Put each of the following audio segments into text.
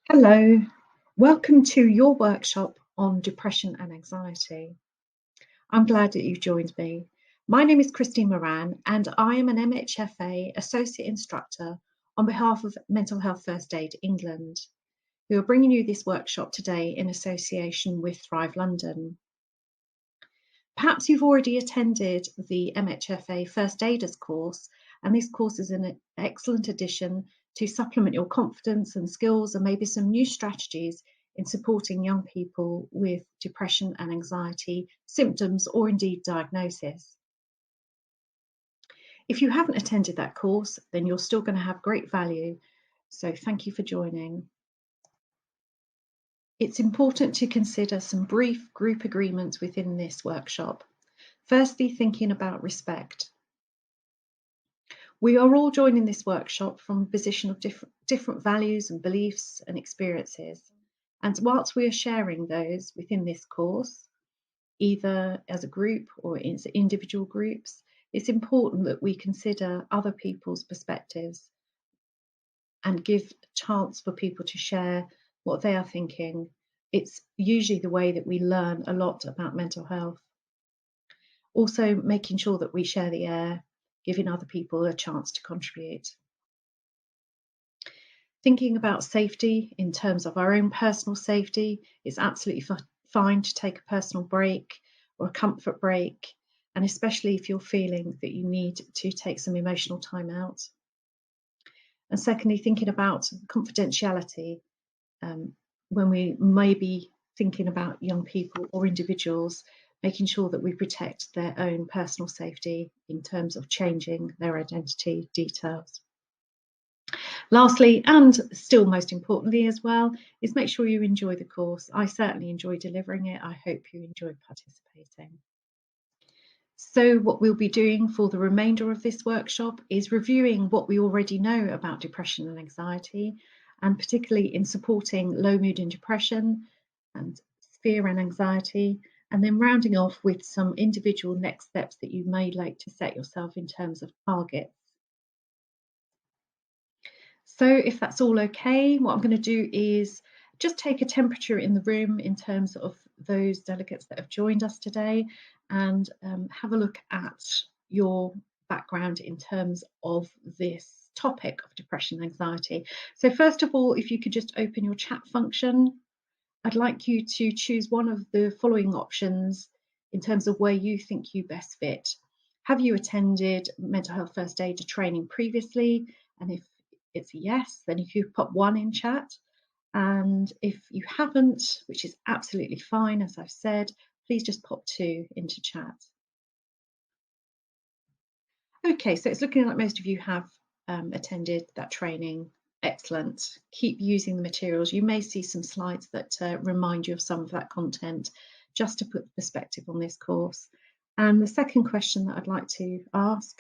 Hello, welcome to your workshop on depression and anxiety. I'm glad that you've joined me. My name is Christine Moran and I am an MHFAE Associate Instructor on behalf of Mental Health First Aid England, who are bringing you this workshop today in association with Thrive London. Perhaps you've already attended the MHFAE First Aiders course, and this course is an excellent addition to supplement your confidence and skills and maybe some new strategies in supporting young people with depression and anxiety symptoms or indeed diagnosis. If you haven't attended that course, then you're still going to have great value. So thank you for joining. It's important to consider some brief group agreements within this workshop. Firstly, thinking about respect. We are all joining this workshop from a position of different values and beliefs and experiences. And whilst we are sharing those within this course, either as a group or in individual groups, it's important that we consider other people's perspectives and give a chance for people to share what they are thinking. It's usually the way that we learn a lot about mental health. Also, making sure that we share the air, giving other people a chance to contribute. Thinking about safety in terms of our own personal safety, it's absolutely fine to take a personal break or a comfort break, and especially if you're feeling that you need to take some emotional time out. And secondly, thinking about confidentiality when we may be thinking about young people or individuals, making sure that we protect their own personal safety in terms of changing their identity details. Lastly, and still most importantly as well, is make sure you enjoy the course. I certainly enjoy delivering it. I hope you enjoy participating. So what we'll be doing for the remainder of this workshop is reviewing what we already know about depression and anxiety, and particularly in supporting low mood and depression and fear and anxiety, and then rounding off with some individual next steps that you may like to set yourself in terms of targets. So if that's all okay, what I'm going to do is just take a temperature in the room in terms of those delegates that have joined us today, and have a look at your background in terms of this topic of depression and anxiety. So first of all, if you could just open your chat function, I'd like you to choose one of the following options in terms of where you think you best fit. Have you attended mental health first aid training previously? And if it's a yes, then if you pop 1 in chat. And if you haven't, which is absolutely fine, as I've said, please just pop 2 into chat. Okay, so it's looking like most of you have attended that training. Excellent. Keep using the materials. You may see some slides that remind you of some of that content, just to put perspective on this course. And the second question that I'd like to ask,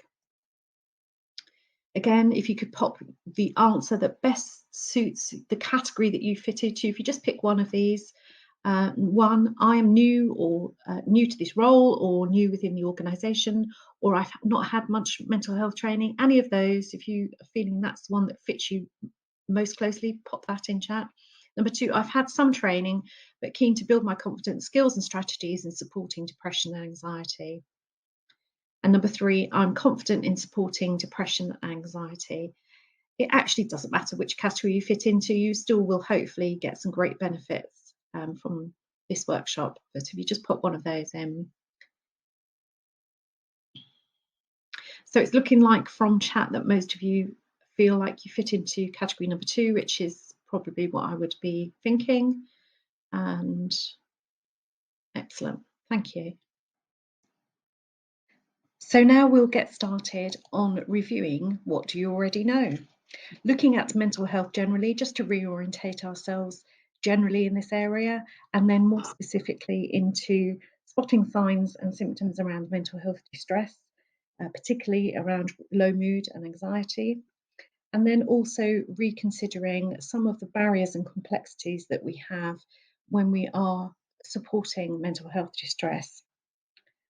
again, if you could pop the answer that best suits the category that you fit into, if you just pick one of these. 1, I am new or new to this role, or new within the organisation, or I've not had much mental health training. Any of those, if you are feeling that's the one that fits you most closely, pop that in chat. Number 2, I've had some training, but keen to build my confidence, skills and strategies in supporting depression and anxiety. And number 3, I'm confident in supporting depression and anxiety. It actually doesn't matter which category you fit into, you still will hopefully get some great benefits from this workshop. But if you just put one of those in. So it's looking like from chat that most of you feel like you fit into category number 2, which is probably what I would be thinking. And excellent, thank you. So now we'll get started on reviewing what you already know. Looking at mental health generally, just to reorientate ourselves generally in this area, and then more specifically into spotting signs and symptoms around mental health distress, particularly around low mood and anxiety, and then also reconsidering some of the barriers and complexities that we have when we are supporting mental health distress.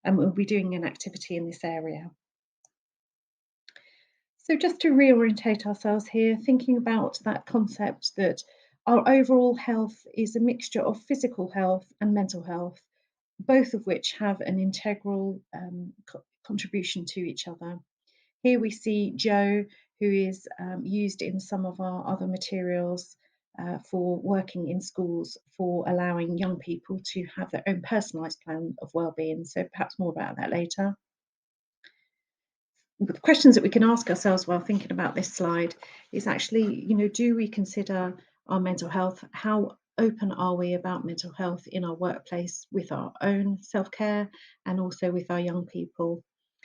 and we'll be doing an activity in this area. So just to reorientate ourselves here, thinking about that concept that our overall health is a mixture of physical health and mental health, both of which have an integral contribution to each other. Here we see Joe, who is used in some of our other materials for working in schools, for allowing young people to have their own personalised plan of wellbeing. So perhaps more about that later. The questions that we can ask ourselves while thinking about this slide is actually, do we consider our mental health? How open are we about mental health in our workplace with our own self-care and also with our young people?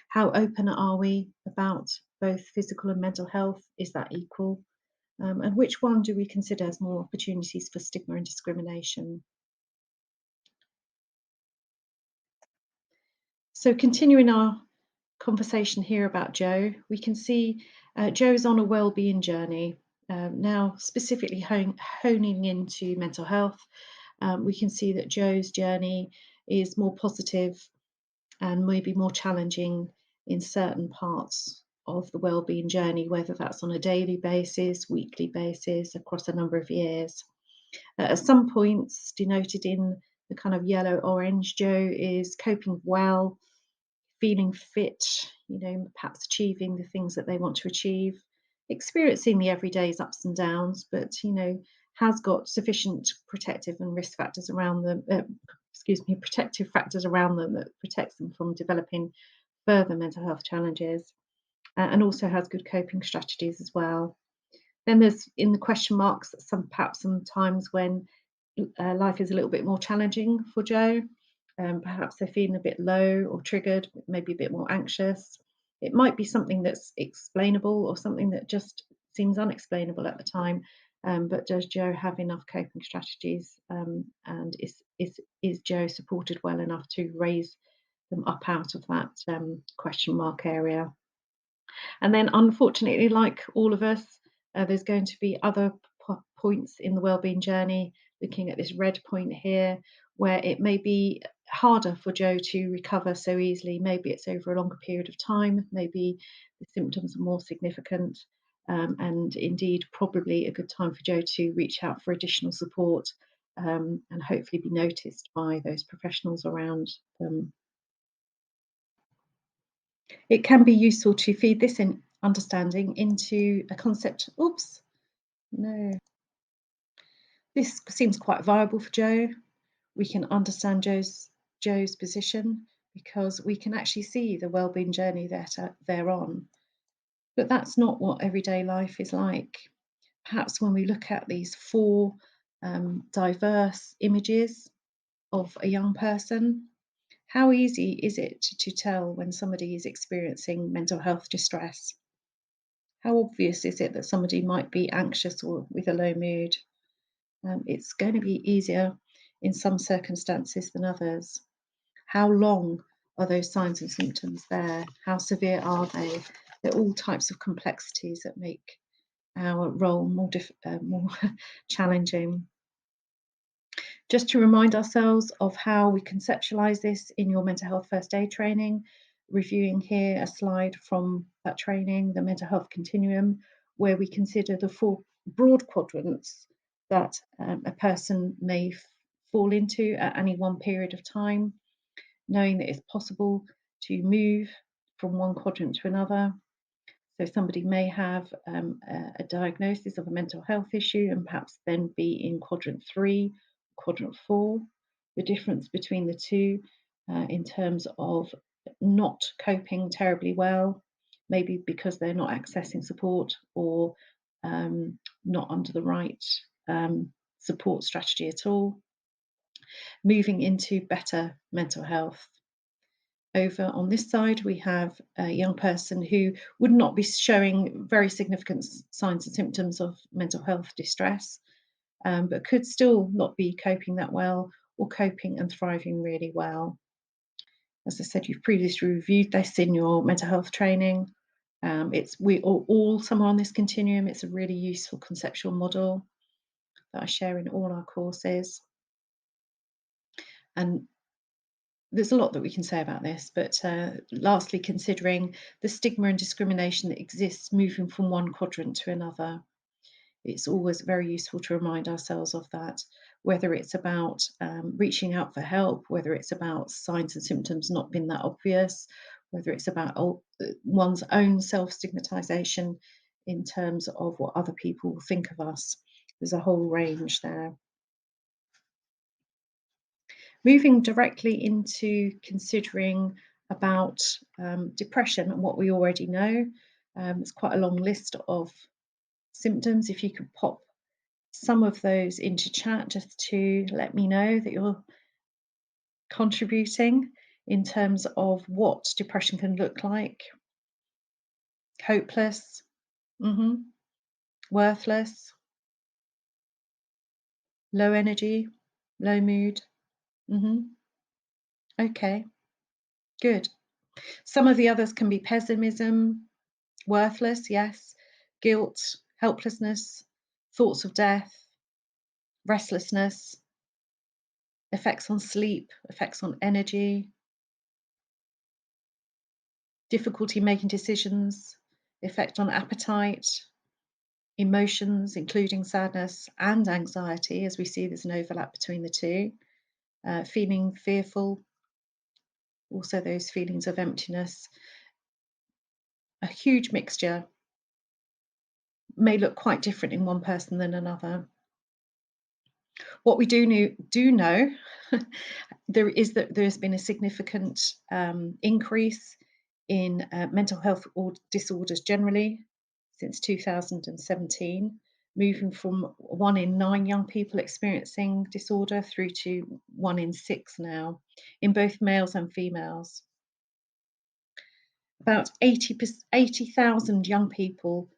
How open are we about both physical and mental health? Is that equal? And which one do we consider as more opportunities for stigma and discrimination? So continuing our conversation here about Joe, we can see Joe's on a wellbeing journey. Now, specifically honing into mental health, we can see that Joe's journey is more positive and maybe more challenging in certain parts of the wellbeing journey, whether that's on a daily basis, weekly basis, across a number of years. At some points, denoted in the kind of yellow-orange, Joe is coping well, feeling fit, perhaps achieving the things that they want to achieve, experiencing the everyday's ups and downs, but, has got sufficient protective and risk factors around them, protective factors around them that protects them from developing further mental health challenges, and also has good coping strategies as well. Then there's in the question marks perhaps some times when life is a little bit more challenging for Joe. Perhaps they're feeling a bit low or triggered, maybe a bit more anxious. It might be something that's explainable or something that just seems unexplainable at the time. But does Joe have enough coping strategies, and is Joe supported well enough to raise them up out of that question mark area? And then, unfortunately, like all of us, there's going to be other points in the wellbeing journey, looking at this red point here, where it may be harder for Joe to recover so easily. Maybe it's over a longer period of time, maybe the symptoms are more significant, and indeed probably a good time for Joe to reach out for additional support, and hopefully be noticed by those professionals around them. It can be useful to feed this in understanding into a concept. Oops, no. This seems quite viable for Joe. We can understand Joe's position because we can actually see the wellbeing journey that they're on. But that's not what everyday life is like. Perhaps when we look at these four diverse images of a young person, how easy is it to tell when somebody is experiencing mental health distress? How obvious is it that somebody might be anxious or with a low mood? It's going to be easier in some circumstances than others. How long are those signs and symptoms there? How severe are they? They're all types of complexities that make our role more challenging. Just to remind ourselves of how we conceptualize this in your mental health first aid training, reviewing here a slide from that training, the mental health continuum, where we consider the four broad quadrants that a person may fall into at any one period of time, knowing that it's possible to move from one quadrant to another. So somebody may have a diagnosis of a mental health issue and perhaps then be in quadrant 3, quadrant 4. The difference between the two in terms of not coping terribly well, maybe because they're not accessing support or not under the right support strategy at all, moving into better mental health. Over on this side, we have a young person who would not be showing very significant signs and symptoms of mental health distress, but could still not be coping that well or coping and thriving really well. As I said, you've previously reviewed this in your mental health training. We are all somewhere on this continuum. It's a really useful conceptual model that I share in all our courses. And there's a lot that we can say about this, but lastly, considering the stigma and discrimination that exists moving from one quadrant to another. It's always very useful to remind ourselves of that, whether it's about reaching out for help, whether it's about signs and symptoms not being that obvious, whether it's about one's own self-stigmatization in terms of what other people think of us. There's a whole range there. Moving directly into considering about depression and what we already know. It's quite a long list of symptoms. If you could pop some of those into chat just to let me know that you're contributing in terms of what depression can look like. Hopeless, worthless, low energy, low mood. Okay, good. Some of the others can be pessimism, worthless, yes, guilt, helplessness, thoughts of death, restlessness, effects on sleep, effects on energy, difficulty making decisions, effect on appetite, emotions, including sadness and anxiety, as we see there's an overlap between the two, feeling fearful, also those feelings of emptiness. A huge mixture, may look quite different in one person than another. What we do know there's been a significant increase in mental health disorders generally since 2017, moving from 1 in 9 young people experiencing disorder through to 1 in 6 now, in both males and females. About 80,000 young people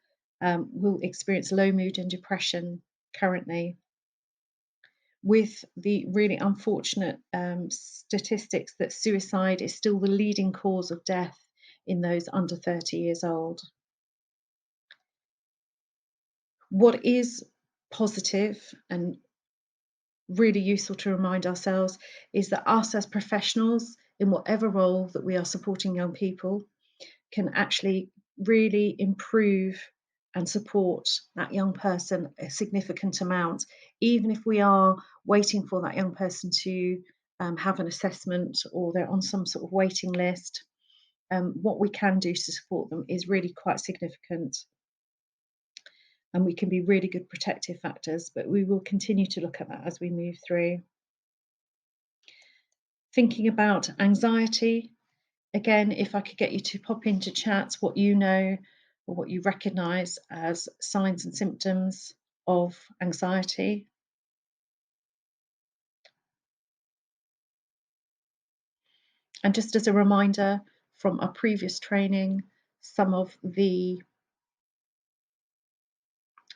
will experience low mood and depression currently, with the really unfortunate statistics that suicide is still the leading cause of death in those under 30 years old. What is positive and really useful to remind ourselves is that us as professionals, in whatever role that we are supporting young people, can actually really improve and support that young person a significant amount, even if we are waiting for that young person to have an assessment or they're on some sort of waiting list. What we can do to support them is really quite significant. And we can be really good protective factors, but we will continue to look at that as we move through. Thinking about anxiety, again, if I could get you to pop into chat what you know or what you recognise as signs and symptoms of anxiety. And just as a reminder from our previous training, some of the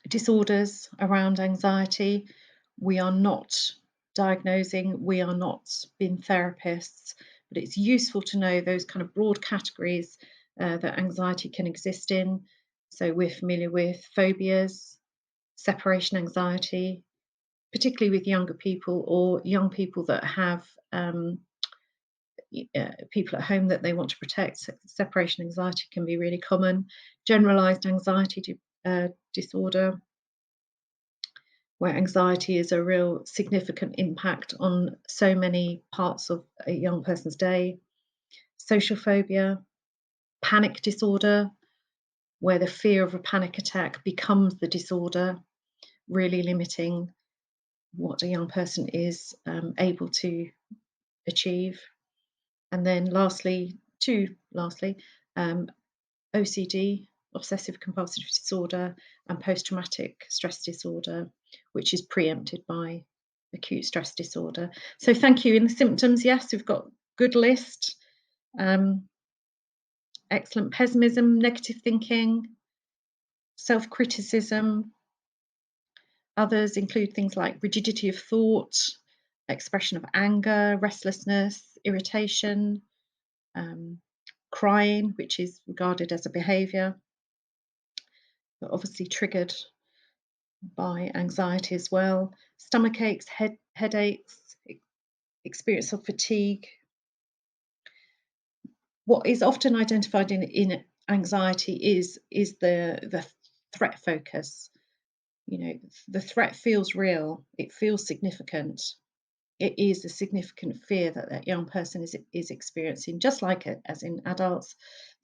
disorders around anxiety, we are not diagnosing, we are not being therapists, but it's useful to know those kind of broad categories that anxiety can exist in. So we're familiar with phobias, separation anxiety, particularly with younger people or young people that have people at home that they want to protect. Separation anxiety can be really common. Generalized anxiety disorder, where anxiety is a real significant impact on so many parts of a young person's day. Social phobia, panic disorder, where the fear of a panic attack becomes the disorder, really limiting what a young person is able to achieve. And then lastly, OCD, obsessive compulsive disorder, and post-traumatic stress disorder, which is preempted by acute stress disorder. So thank you. In the symptoms, yes, we've got good list. Excellent pessimism, negative thinking, self-criticism. Others include things like rigidity of thought, expression of anger, restlessness, irritation, crying, which is regarded as a behaviour, but obviously triggered by anxiety as well. Stomach aches, headaches, experience of fatigue, What is often identified in anxiety is the threat focus. You know, the threat feels real, it feels significant. It is a significant fear that that young person is experiencing. Just like it, as in adults,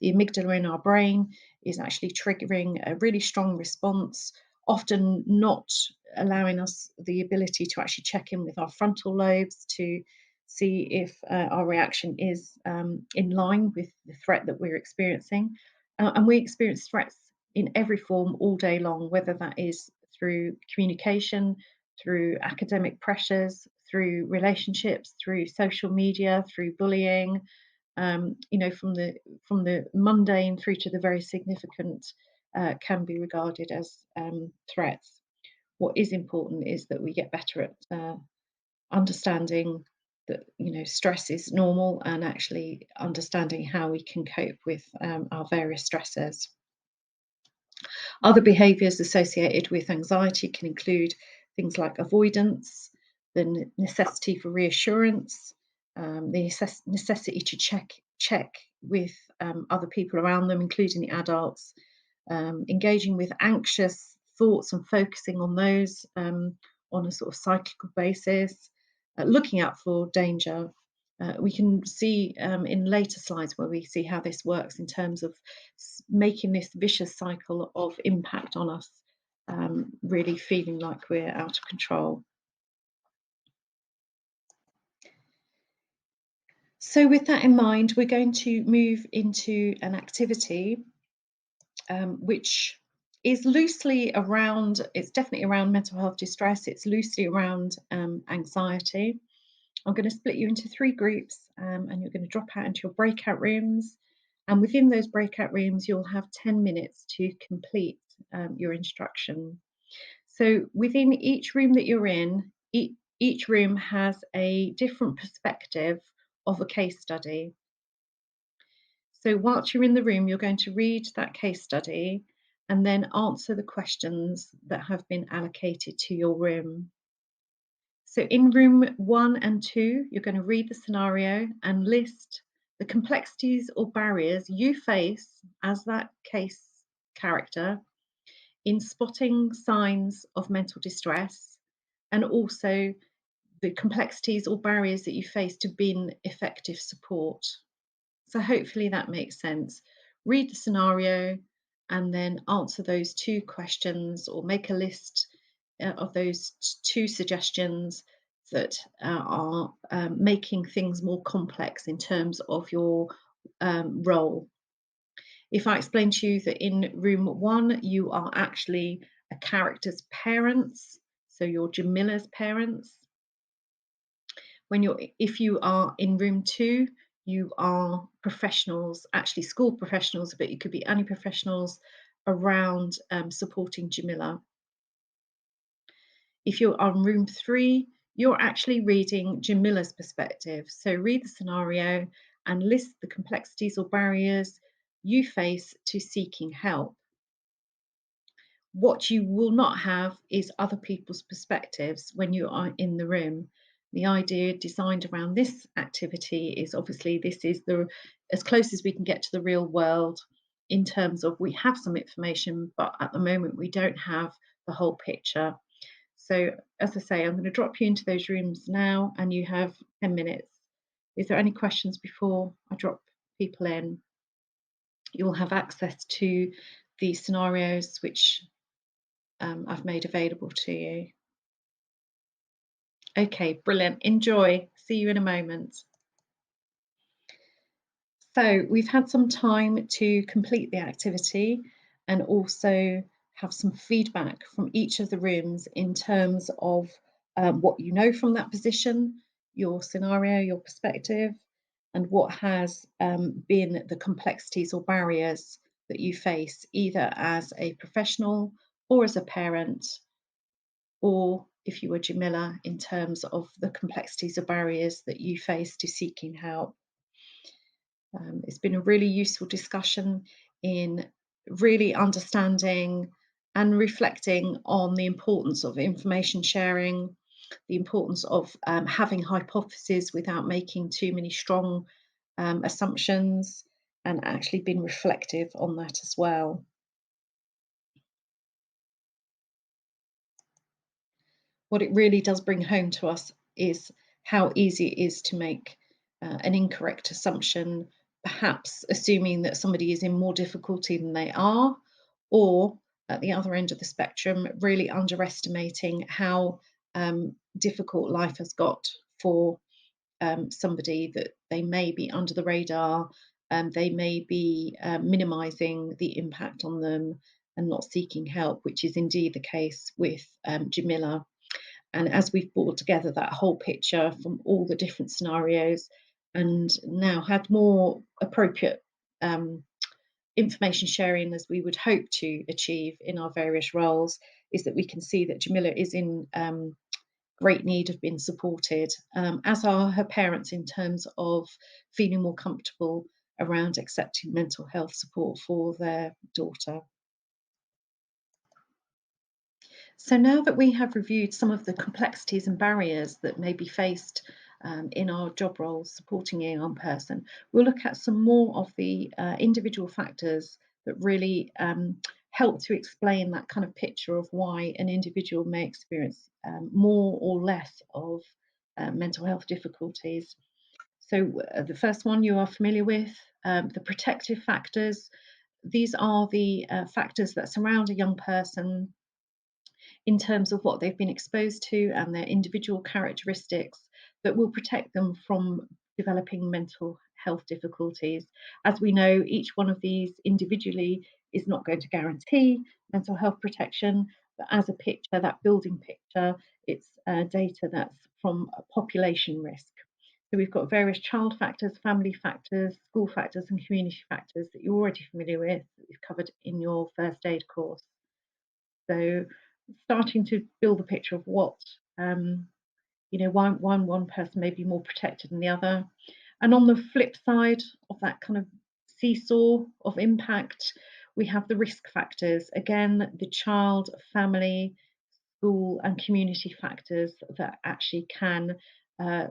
the amygdala in our brain is actually triggering a really strong response, often not allowing us the ability to actually check in with our frontal lobes to see if our reaction is in line with the threat that we're experiencing. And we experience threats in every form all day long, whether that is through communication, through academic pressures, through relationships, through social media, through bullying, you know, from the mundane through to the very significant can be regarded as threats. What is important is that we get better at understanding that, you know, stress is normal, and actually understanding how we can cope with our various stressors. Other behaviours associated with anxiety can include things like avoidance, the necessity for reassurance, the necessity to check with other people around them, including the adults, engaging with anxious thoughts and focusing on those on a sort of cyclical basis, looking out for danger. We can see in later slides where we see how this works in terms of making this vicious cycle of impact on us, really feeling like we're out of control. So with that in mind, we're going to move into an activity which is loosely around, it's definitely around mental health distress, it's loosely around anxiety. I'm going to split you into 3 groups, and you're going to drop out into your breakout rooms. And within those breakout rooms, you'll have 10 minutes to complete your instruction. So within each room that you're in, each room has a different perspective of a case study. So whilst you're in the room, you're going to read that case study and then answer the questions that have been allocated to your room. So in room 1 and 2, you're going to read the scenario and list the complexities or barriers you face as that case character in spotting signs of mental distress, and also the complexities or barriers that you face to being effective support. So hopefully that makes sense. Read the scenario and then answer those 2 questions, or make a list of those 2 suggestions that are making things more complex in terms of your role. If I explain to you that in room 1 you are actually a character's parents, so you're Jamila's parents. If you are in room 2, you are professionals, actually school professionals, but you could be any professionals around supporting Jamila. If you're on room 3, you're actually reading Jamila's perspective. So read the scenario and list the complexities or barriers you face to seeking help. What you will not have is other people's perspectives when you are in the room. The idea designed around this activity is, obviously, this is the as close as we can get to the real world in terms of we have some information, but at the moment we don't have the whole picture. So as I say, I'm going to drop you into those rooms now, and you have 10 minutes. Is there any questions before I drop people in? You'll have access to the scenarios which I've made available to you. Okay, brilliant. Enjoy. See you in a moment. So we've had some time to complete the activity and also have some feedback from each of the rooms in terms of what you know from that position, your scenario, your perspective, and what has been the complexities or barriers that you face, either as a professional or as a parent, or if you were Jamila, in terms of the complexities or barriers that you face to seeking help. It's been a really useful discussion in really understanding and reflecting on the importance of information sharing, the importance of having hypotheses without making too many strong assumptions, and actually been reflective on that as well. What it really does bring home to us is how easy it is to make an incorrect assumption, perhaps assuming that somebody is in more difficulty than they are, or at the other end of the spectrum, really underestimating how difficult life has got for somebody, that they may be under the radar, they may be minimizing the impact on them and not seeking help, which is indeed the case with Jamila. And as we've brought together that whole picture from all the different scenarios and now had more appropriate um, information sharing as we would hope to achieve in our various roles, is that we can see that Jamila is in great need of being supported, as are her parents, in terms of feeling more comfortable around accepting mental health support for their daughter. So now that we have reviewed some of the complexities and barriers that may be faced in our job roles supporting a young person, we'll look at some more of the individual factors that really help to explain that kind of picture of why an individual may experience more or less of mental health difficulties. So the first one you are familiar with, the protective factors. These are the factors that surround a young person in terms of what they've been exposed to and their individual characteristics that will protect them from developing mental health difficulties. As we know, each one of these individually is not going to guarantee mental health protection, but as a picture, that building picture, it's data that's from a population risk. So we've got various child factors, family factors, school factors, and community factors that you're already familiar with, that you've covered in your first aid course. So starting to build a picture of what why one person may be more protected than the other. And on the flip side of that kind of seesaw of impact, we have the risk factors. Again, the child, family, school, and community factors that actually can uh,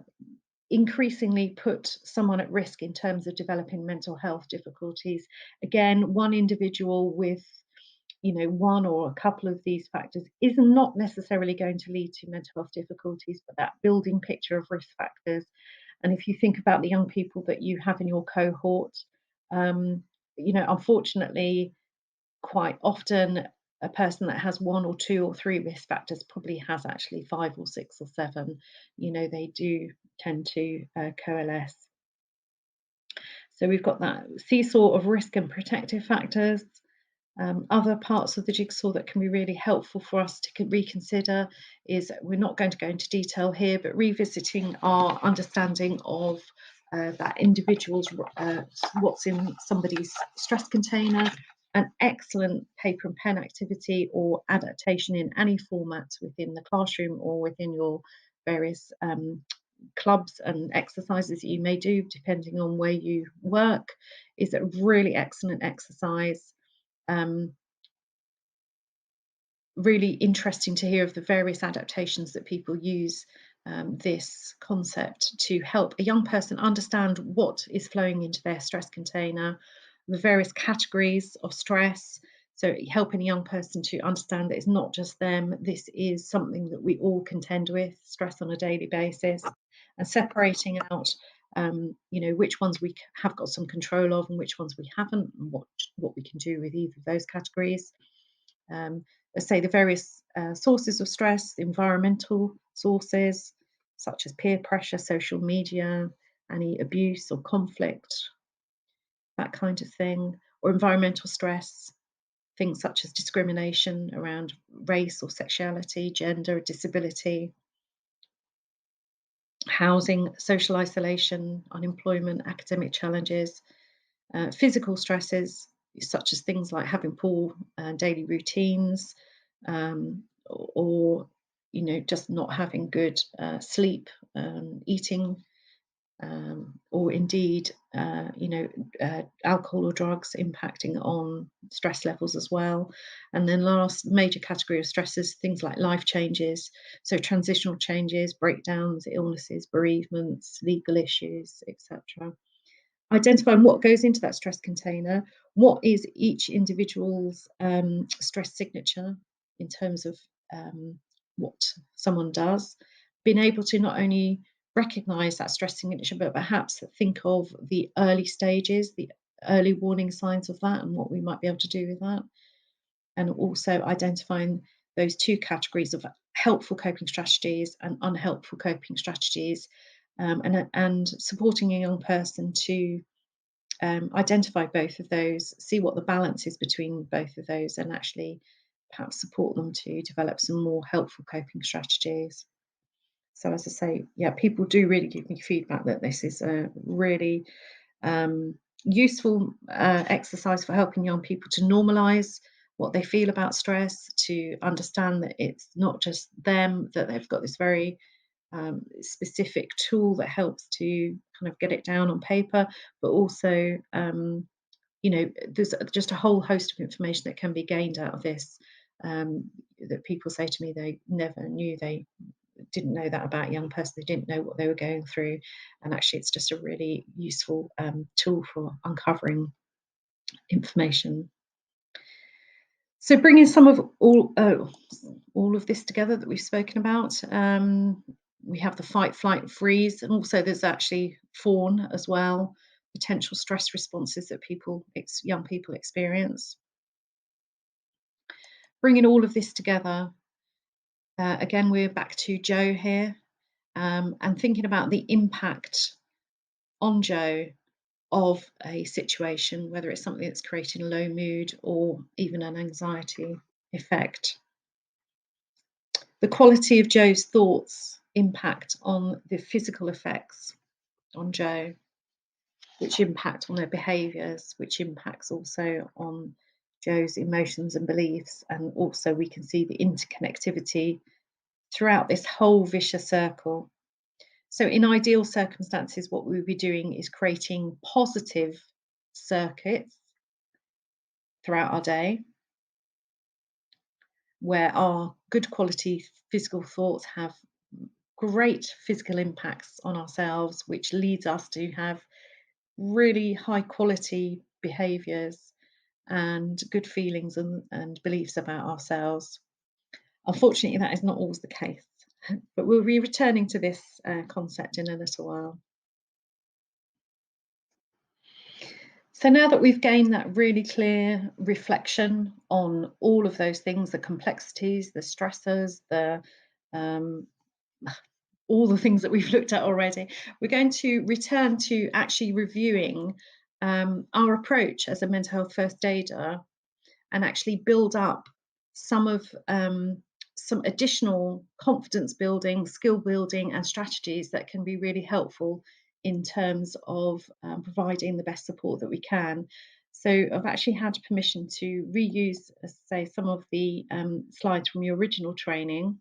increasingly put someone at risk in terms of developing mental health difficulties. Again, one individual with one or a couple of these factors is not necessarily going to lead to mental health difficulties, but that building picture of risk factors. And if you think about the young people that you have in your cohort, unfortunately, quite often a person that has one or two or three risk factors probably has actually five or six or seven. They do tend to coalesce. So we've got that seesaw of risk and protective factors. Other parts of the jigsaw that can be really helpful for us to reconsider is, we're not going to go into detail here, but revisiting our understanding of that individual's what's in somebody's stress container. An excellent paper and pen activity or adaptation in any format within the classroom or within your various clubs and exercises that you may do depending on where you work is a really excellent exercise. um, really interesting to hear of the various adaptations that people use this concept to help a young person understand what is flowing into their stress container, the various categories of stress. So helping a young person to understand that it's not just them, this is something that we all contend with, stress on a daily basis, and separating out which ones we have got some control of and which ones we haven't, and what we can do with either of those categories. Let's say the various sources of stress, the environmental sources, such as peer pressure, social media, any abuse or conflict, that kind of thing, or environmental stress, things such as discrimination around race or sexuality, gender, disability, housing, social isolation, unemployment, academic challenges, physical stresses, such as things like having poor daily routines, or just not having good sleep, eating, or indeed alcohol or drugs impacting on stress levels as well. And then last major category of stresses, things like life changes, so transitional changes, breakdowns, illnesses, bereavements, legal issues, etc. Identifying what goes into that stress container, what is each individual's stress signature in terms of what someone does, being able to not only recognize that stress signature, but perhaps think of the early stages, the early warning signs of that, and what we might be able to do with that. And also identifying those two categories of helpful coping strategies and unhelpful coping strategies, and supporting a young person to identify both of those, see what the balance is between both of those, and actually perhaps support them to develop some more helpful coping strategies. So, as I say, yeah, people do really give me feedback that this is a really useful exercise for helping young people to normalise what they feel about stress, to understand that it's not just them, that they've got this very specific tool that helps to kind of get it down on paper, but also, there's just a whole host of information that can be gained out of this, that people say to me they never knew, they didn't know that about a young person, they didn't know what they were going through, and actually it's just a really useful tool for uncovering information. So bringing some of all of this together that we've spoken about, we have the fight, flight, freeze, and also there's actually fawn as well, potential stress responses that young people experience. Bringing all of this together, again, we're back to Joe here, and thinking about the impact on Joe of a situation, whether it's something that's creating a low mood or even an anxiety effect. The quality of Joe's thoughts impact on the physical effects on Joe, which impact on their behaviours, which impacts also on Joe's emotions and beliefs. And also we can see the interconnectivity throughout this whole vicious circle. So in ideal circumstances, what we would be doing is creating positive circuits throughout our day, where our good quality physical thoughts have great physical impacts on ourselves, which leads us to have really high quality behaviours and good feelings and beliefs about ourselves. Unfortunately, that is not always the case, but we'll be returning to this concept in a little while. So now that we've gained that really clear reflection on all of those things, the complexities, the stressors, the um, all the things that we've looked at already, we're going to return to actually reviewing our approach as a mental health first aider, and actually build up some of some additional confidence building, skill building, and strategies that can be really helpful in terms of providing the best support that we can. So I've actually had permission to reuse, say, some of the slides from your original training,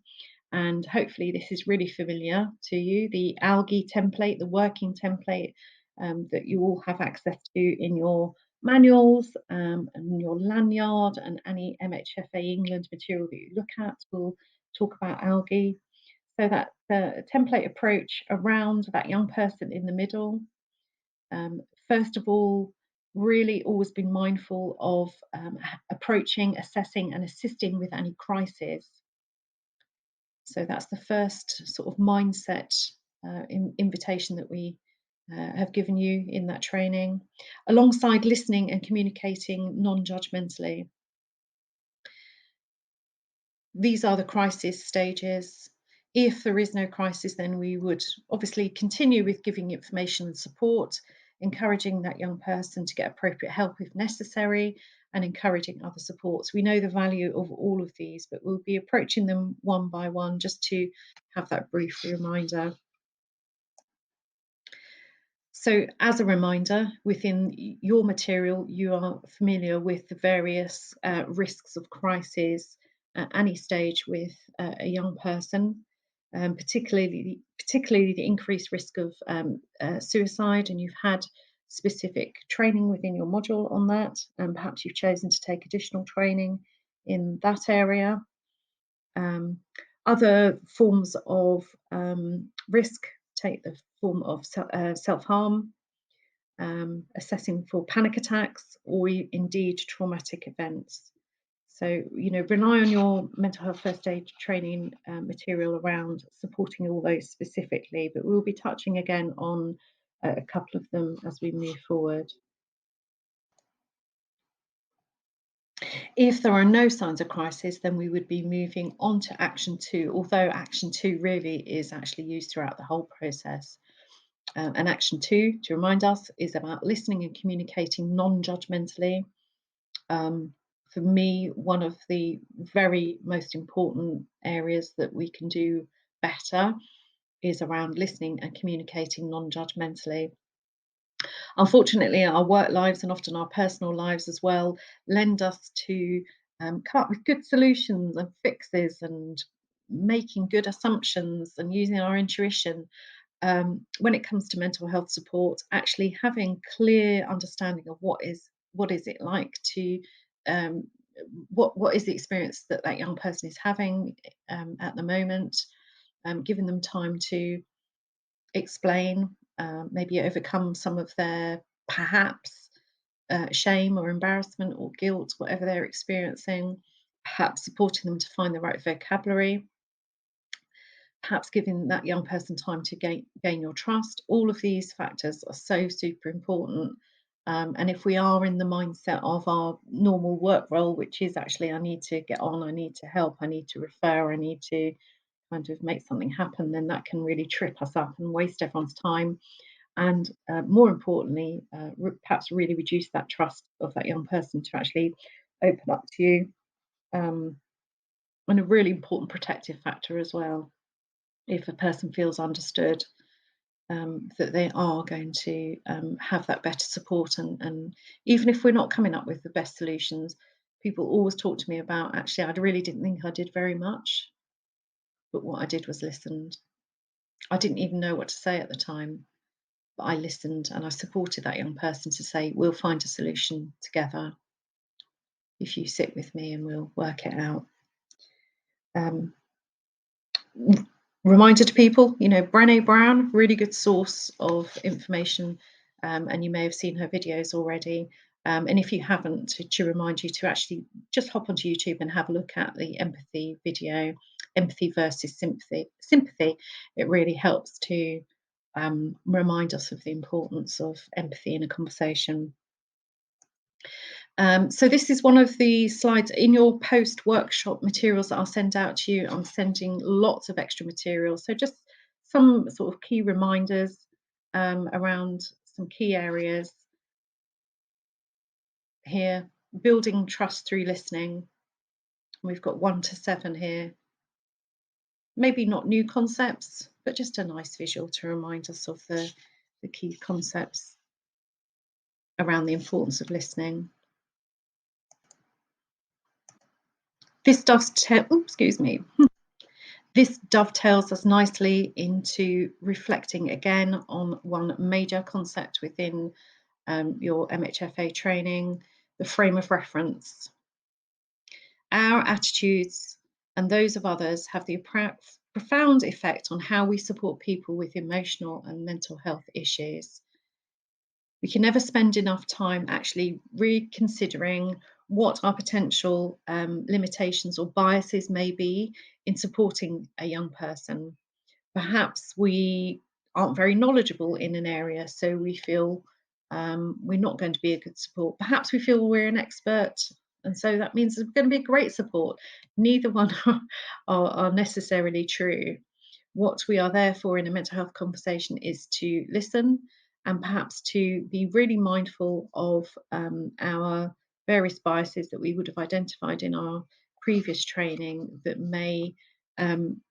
and hopefully this is really familiar to you. The algae template, the working template that you all have access to in your manuals and your lanyard, and any MHFAE England material that you look at will talk about algae. So that the template approach around that young person in the middle. First of all, really always been mindful of approaching, assessing, and assisting with any crisis. So that's the first sort of mindset invitation that we have given you in that training, alongside listening and communicating non-judgmentally. These are the crisis stages. If there is no crisis, then we would obviously continue with giving information and support, encouraging that young person to get appropriate help if necessary, and encouraging other supports. We know the value of all of these, but we'll be approaching them one by one just to have that brief reminder. So as a reminder, within your material, you are familiar with the various risks of crisis at any stage with a young person, particularly the increased risk of suicide, and you've had specific training within your module on that, and perhaps you've chosen to take additional training in that area. Other forms of risk take the form of self-harm, assessing for panic attacks or indeed traumatic events. So, rely on your mental health first aid training material around supporting all those specifically, but we'll be touching again on a couple of them as we move forward. If there are no signs of crisis, then we would be moving on to action 2, although action 2 really is actually used throughout the whole process. And action 2, to remind us, is about listening and communicating non-judgmentally. For me, one of the very most important areas that we can do better is around listening and communicating non-judgmentally. Unfortunately, our work lives and often our personal lives as well lend us to come up with good solutions and fixes and making good assumptions and using our intuition. When it comes to mental health support, actually having clear understanding of what is it like to um, what is the experience that that young person is having at the moment, giving them time to explain, maybe overcome some of their perhaps shame or embarrassment or guilt, whatever they're experiencing, perhaps supporting them to find the right vocabulary, perhaps giving that young person time to gain your trust. All of these factors are so super important. And if we are in the mindset of our normal work role, which is actually, I need to get on, I need to help, I need to refer, I need to kind of make something happen, then that can really trip us up and waste everyone's time. And more importantly, perhaps really reduce that trust of that young person to actually open up to you. And a really important protective factor as well. If a person feels understood, that they are going to have that better support. And even if we're not coming up with the best solutions, people always talk to me about, actually, I really didn't think I did very much, but what I did was listened. I didn't even know what to say at the time, but I listened and I supported that young person to say, we'll find a solution together if you sit with me and we'll work it out. Reminder to people, Brené Brown, really good source of information, and you may have seen her videos already. And if you haven't, to remind you to actually just hop onto YouTube and have a look at the empathy video, empathy versus sympathy. It really helps to remind us of the importance of empathy in a conversation. So this is one of the slides in your post-workshop materials that I'll send out to you. I'm sending lots of extra materials. So just some sort of key reminders around some key areas here. Building trust through listening. We've got 1 to 7 here. Maybe not new concepts, but just a nice visual to remind us of the key concepts around the importance of listening. This dovetails us nicely into reflecting again on one major concept within your MHFAE training, the frame of reference. Our attitudes and those of others have the profound effect on how we support people with emotional and mental health issues. We can never spend enough time actually reconsidering what our potential limitations or biases may be in supporting a young person. Perhaps we aren't very knowledgeable in an area, so we feel we're not going to be a good support. Perhaps we feel we're an expert, and so that means we're going to be a great support. Neither one are necessarily true. What we are there for in a mental health conversation is to listen and perhaps to be really mindful of our various biases that we would have identified in our previous training that may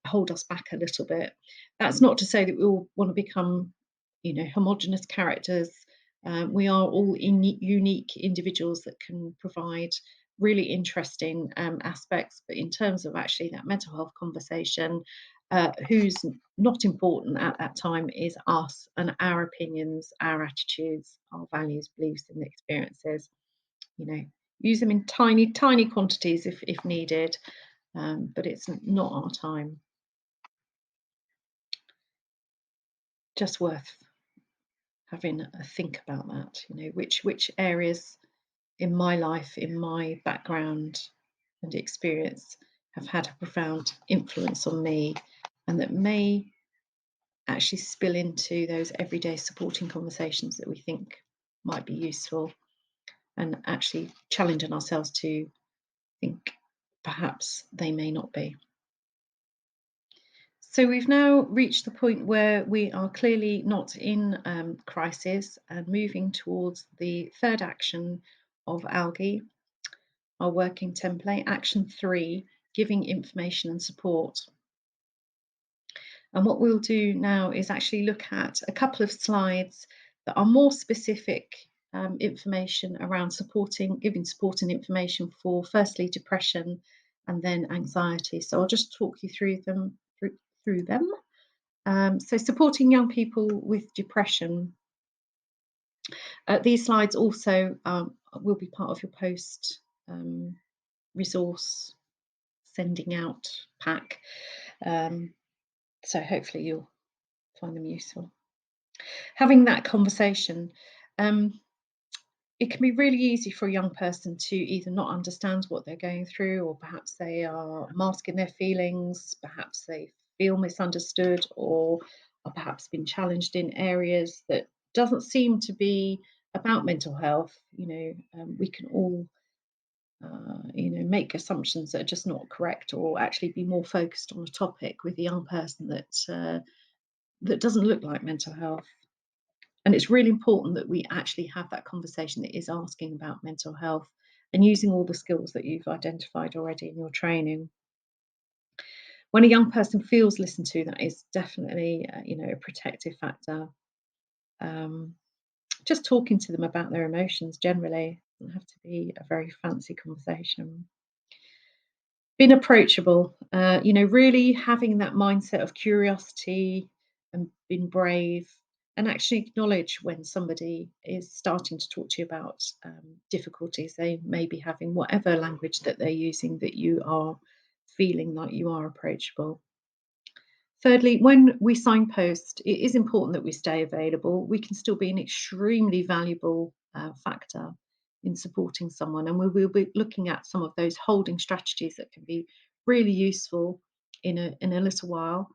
hold us back a little bit. That's not to say that we all want to become, homogenous characters. We are all unique individuals that can provide really interesting aspects, but in terms of actually that mental health conversation, who's not important at that time is us and our opinions, our attitudes, our values, beliefs, and experiences. Use them in tiny quantities if needed, but it's not our time. Just worth having a think about that. Which areas in my life, in my background and experience, have had a profound influence on me, and that may actually spill into those everyday supporting conversations that we think might be useful, and actually challenging ourselves to think perhaps they may not be. So we've now reached the point where we are clearly not in crisis and moving towards the third action of algae, our working template, action 3, giving information and support. And what we'll do now is actually look at a couple of slides that are more specific information around giving support and information for firstly depression and then anxiety. So I'll just talk you through them. So supporting young people with depression. These slides also will be part of your post resource sending out pack. So hopefully you'll find them useful. Having that conversation, it can be really easy for a young person to either not understand what they're going through, or perhaps they are masking their feelings, perhaps they feel misunderstood, or are perhaps been challenged in areas that doesn't seem to be about mental health. We can all make assumptions that are just not correct, or actually be more focused on a topic with a young person that doesn't look like mental health. And it's really important that we actually have that conversation that is asking about mental health and using all the skills that you've identified already in your training. When a young person feels listened to, that is definitely a protective factor. Just talking to them about their emotions generally doesn't have to be a very fancy conversation. Being approachable, really having that mindset of curiosity and being brave, and actually acknowledge when somebody is starting to talk to you about difficulties they may be having, whatever language that they're using, that you are feeling like you are approachable. Thirdly, when we signpost, it is important that we stay available. We can still be an extremely valuable factor in supporting someone, and we will be looking at some of those holding strategies that can be really useful in a little while.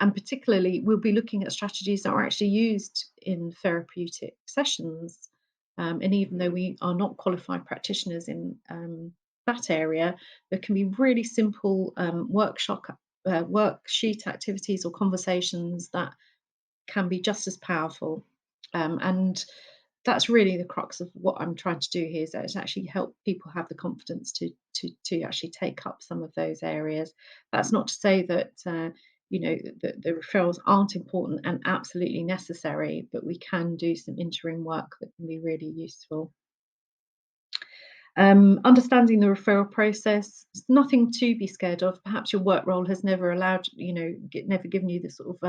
And particularly, we'll be looking at strategies that are actually used in therapeutic sessions. And even though we are not qualified practitioners in that area, there can be really simple worksheet activities or conversations that can be just as powerful. And that's really the crux of what I'm trying to do here, is that it's actually help people have the confidence to actually take up some of those areas. That's not to say that the referrals aren't important and absolutely necessary, but we can do some interim work that can be really useful. Understanding the referral process, there's nothing to be scared of. Perhaps your work role has never never given you the sort of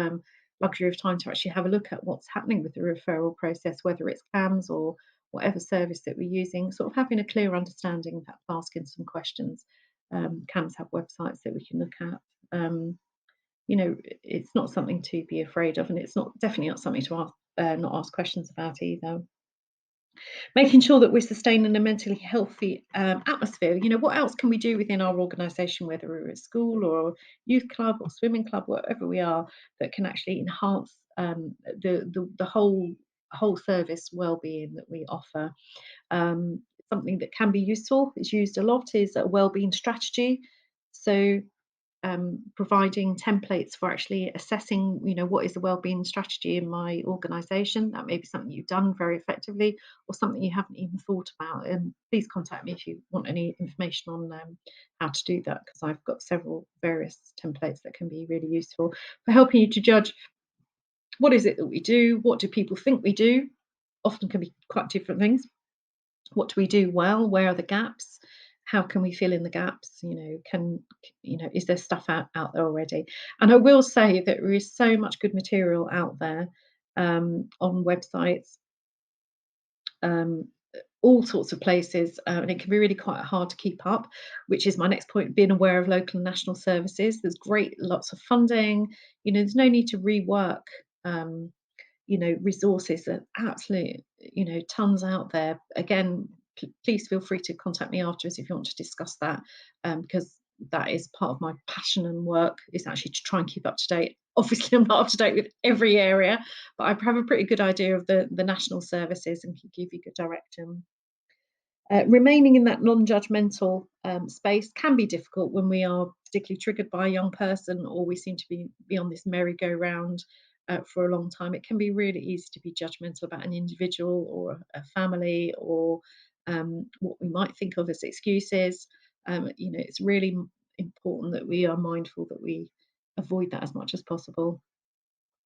luxury of time to actually have a look at what's happening with the referral process, whether it's CAMS or whatever service that we're using. Sort of having a clear understanding, perhaps asking some questions. CAMS have websites that we can look at. It's not something to be afraid of, and it's definitely not something to not ask questions about either. Making sure that we're sustaining a mentally healthy atmosphere. What else can we do within our organisation, whether we're at school or youth club or swimming club, wherever we are, that can actually enhance the whole service well-being that we offer. Something that can be useful, it's used a lot, is a well-being strategy. So providing templates for actually assessing, what is the wellbeing strategy in my organisation. That may be something you've done very effectively, or something you haven't even thought about. And please contact me if you want any information on how to do that, because I've got several various templates that can be really useful for helping you to judge what is it that we do, what do people think we do. Often can be quite different things. What do we do well? Where are the gaps? How can we fill in the gaps? Is there stuff out there already? And I will say that there is so much good material out there on websites, all sorts of places, and it can be really quite hard to keep up, which is my next point, being aware of local and national services. There's lots of funding. There's no need to rework resources are absolute, tons out there. Again, please feel free to contact me afterwards if you want to discuss that, because that is part of my passion and work, is actually to try and keep up to date. Obviously, I'm not up to date with every area, but I have a pretty good idea of the national services and can give you good direction. Remaining in that non-judgmental space can be difficult when we are particularly triggered by a young person, or we seem to be on this merry-go-round for a long time. It can be really easy to be judgmental about an individual or a family, or what we might think of as excuses. It's really important that we are mindful that we avoid that as much as possible.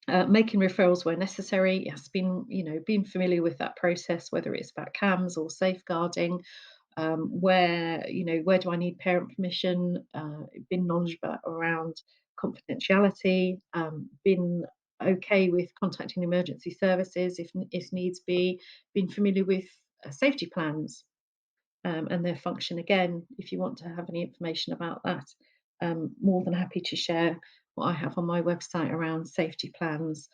Making referrals where necessary. Yes, being familiar with that process, whether it's about CAMS or safeguarding, where do I need parent permission, been knowledgeable around confidentiality, been okay with contacting emergency services if needs be, been familiar with safety plans, and their function. Again, if you want to have any information about that, more than happy to share what I have on my website around safety plans.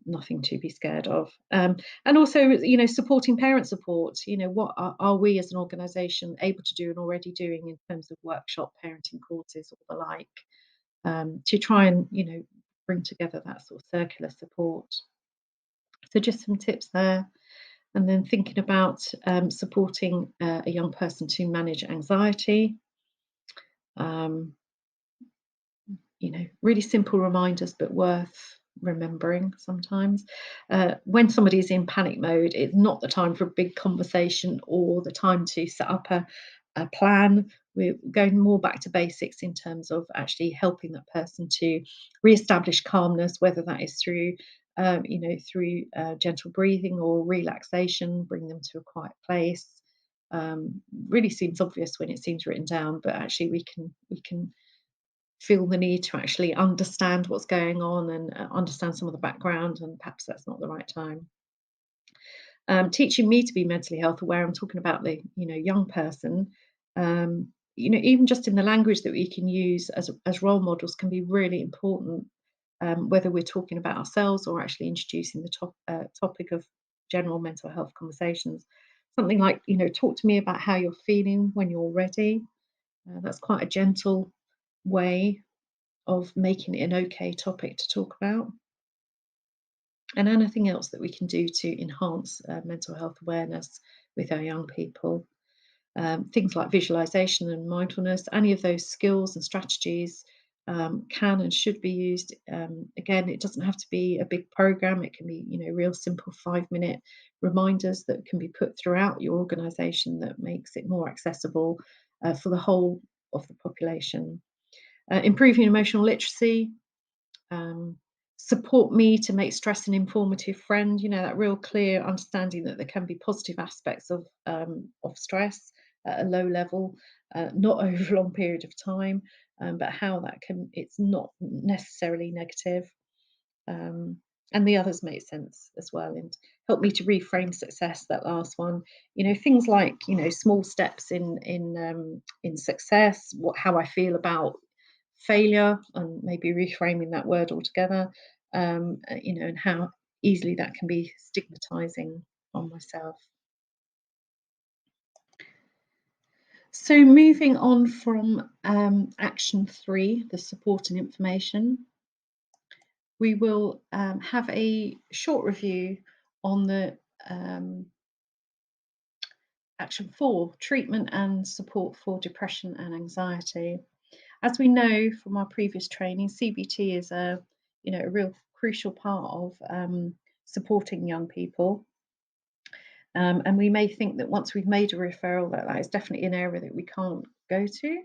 Nothing to be scared of. And also, supporting parent support. What are we as an organisation able to do and already doing in terms of workshop parenting courses or the like, to try and, bring together that sort of circular support. So just some tips there. And then thinking about supporting a young person to manage anxiety. Um, really simple reminders, but worth remembering sometimes. When somebody's in panic mode, it's not the time for a big conversation or the time to set up a plan. We're going more back to basics in terms of actually helping that person to re-establish calmness, whether that is through gentle breathing or relaxation, bring them to a quiet place. Really seems obvious when it seems written down, but actually we can feel the need to actually understand what's going on and understand some of the background, and perhaps that's not the right time. Teaching me to be mentally health aware, I'm talking about the young person. Even just in the language that we can use as role models can be really important, whether we're talking about ourselves or actually introducing the topic of general mental health conversations. Something like, talk to me about how you're feeling when you're ready. That's quite a gentle way of making it an okay topic to talk about. And anything else that we can do to enhance mental health awareness with our young people. Things like visualization and mindfulness, any of those skills and strategies can and should be used. Again, it doesn't have to be a big program. It can be, real simple 5-minute reminders that can be put throughout your organization that makes it more accessible for the whole of the population. Improving emotional literacy, support me to make stress an informative friend. That real clear understanding that there can be positive aspects of stress at a low level, not over a long period of time, but how it's not necessarily negative. And the others make sense as well, and help me to reframe success. That last one, things like small steps in success, how I feel about failure, and maybe reframing that word altogether, and how easily that can be stigmatizing on myself. So moving on from action 3, the support and information, we will have a short review on the action 4, treatment and support for depression and anxiety. As we know from our previous training, CBT is a real crucial part of supporting young people. And we may think that once we've made a referral, that is definitely an area that we can't go to.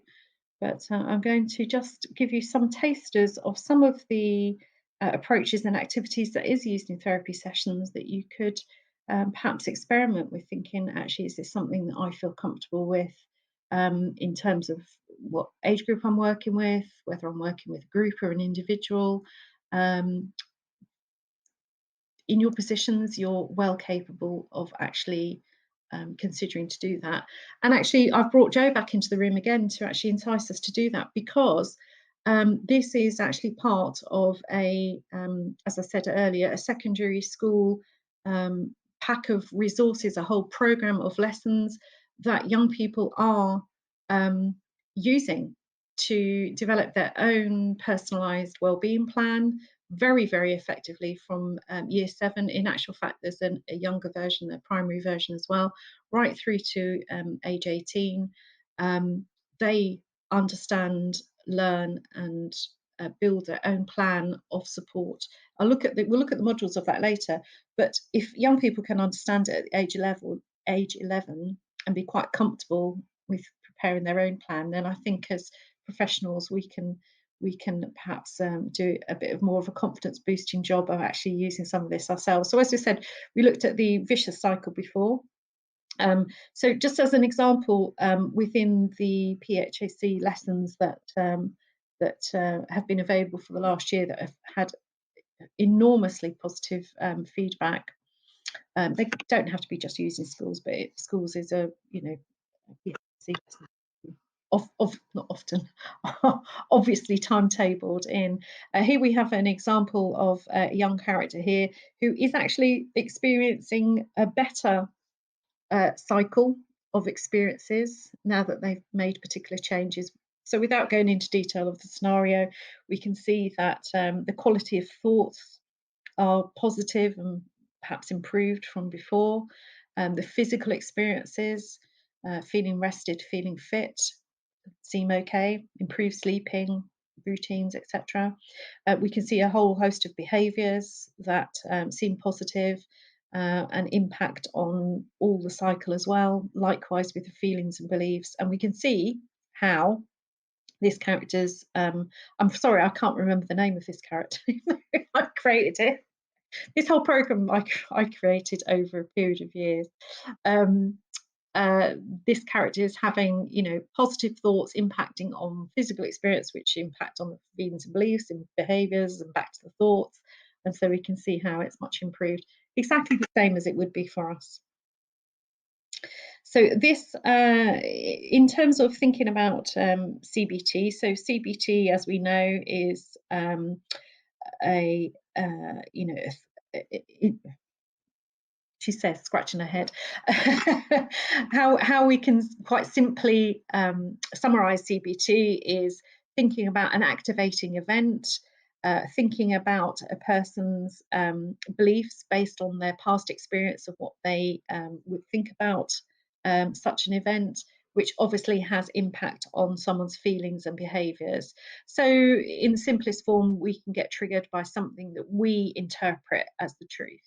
But I'm going to just give you some tasters of some of the approaches and activities that is used in therapy sessions that you could perhaps experiment with, thinking, actually, is this something that I feel comfortable with, in terms of what age group I'm working with, whether I'm working with a group or an individual. In your positions, you're well capable of actually considering to do that. And actually, I've brought Jo back into the room again to actually entice us to do that, because This is actually part of as I said earlier, a secondary school pack of resources, a whole program of lessons that young people are um, using to develop their own personalised wellbeing plan very, very effectively from year 7. In actual fact, there's a younger version, a primary version as well, right through to age 18. They understand, learn, and build their own plan of support. We'll look at the modules of that later. But if young people can understand it at age 11, and be quite comfortable with preparing their own plan, then I think as professionals we can perhaps do a bit of more of a confidence boosting job of actually using some of this ourselves. So as we said, we looked at the vicious cycle before. So just as an example, within the PHAC lessons that have been available for the last year that have had enormously positive feedback. They don't have to be just used in schools, but schools is a, not often, obviously timetabled in. Here we have an example of a young character here who is actually experiencing a better cycle of experiences now that they've made particular changes. So without going into detail of the scenario, we can see that the quality of thoughts are positive and perhaps improved from before. The physical experiences, feeling rested, feeling fit, seem okay, improved sleeping, routines, etc. We can see a whole host of behaviours that seem positive and impact on all the cycle as well, likewise with the feelings and beliefs. And we can see how this character's, I'm sorry, I can't remember the name of this character. I created it. This whole program I created over a period of years. This character is having, positive thoughts impacting on physical experience, which impact on the feelings and beliefs and behaviours and back to the thoughts. And so we can see how it's much improved, exactly the same as it would be for us. So this, in terms of thinking about CBT, so CBT, as we know, is she says, scratching her head, how we can quite simply summarize CBT is thinking about an activating event, thinking about a person's beliefs based on their past experience of what they would think about such an event, which obviously has impact on someone's feelings and behaviours. So in the simplest form, we can get triggered by something that we interpret as the truth.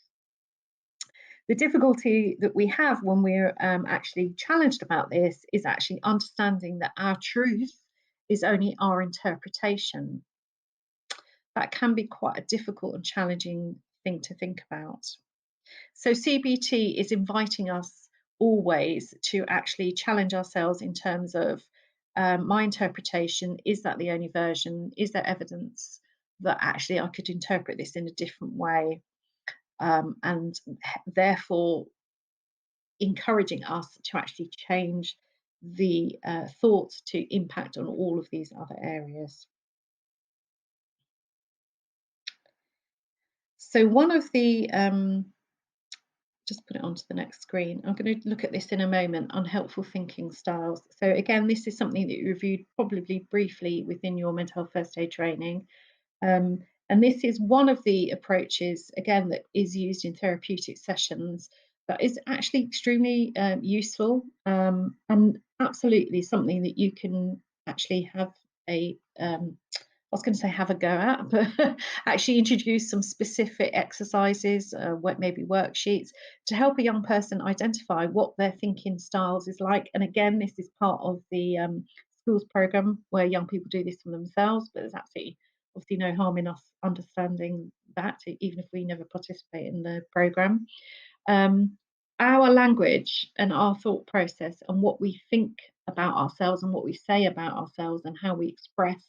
The difficulty that we have when we're actually challenged about this is actually understanding that our truth is only our interpretation. That can be quite a difficult and challenging thing to think about. So CBT is inviting us always to actually challenge ourselves in terms of my interpretation. Is that the only version? Is there evidence that actually I could interpret this in a different way? And therefore encouraging us to actually change the thoughts to impact on all of these other areas. So one of the, just put it onto the next screen. I'm going to look at this in a moment, unhelpful thinking styles. So again, this is something that you reviewed probably briefly within your mental health first aid training. And this is one of the approaches, again, that is used in therapeutic sessions that is actually extremely useful and absolutely something that you can actually have I was going to say have a go at, but actually introduce some specific exercises, maybe worksheets, to help a young person identify what their thinking styles is like. And again, this is part of the schools program where young people do this for themselves, but there's absolutely obviously no harm in us understanding that, even if we never participate in the program. Our language and our thought process and what we think about ourselves and what we say about ourselves and how we express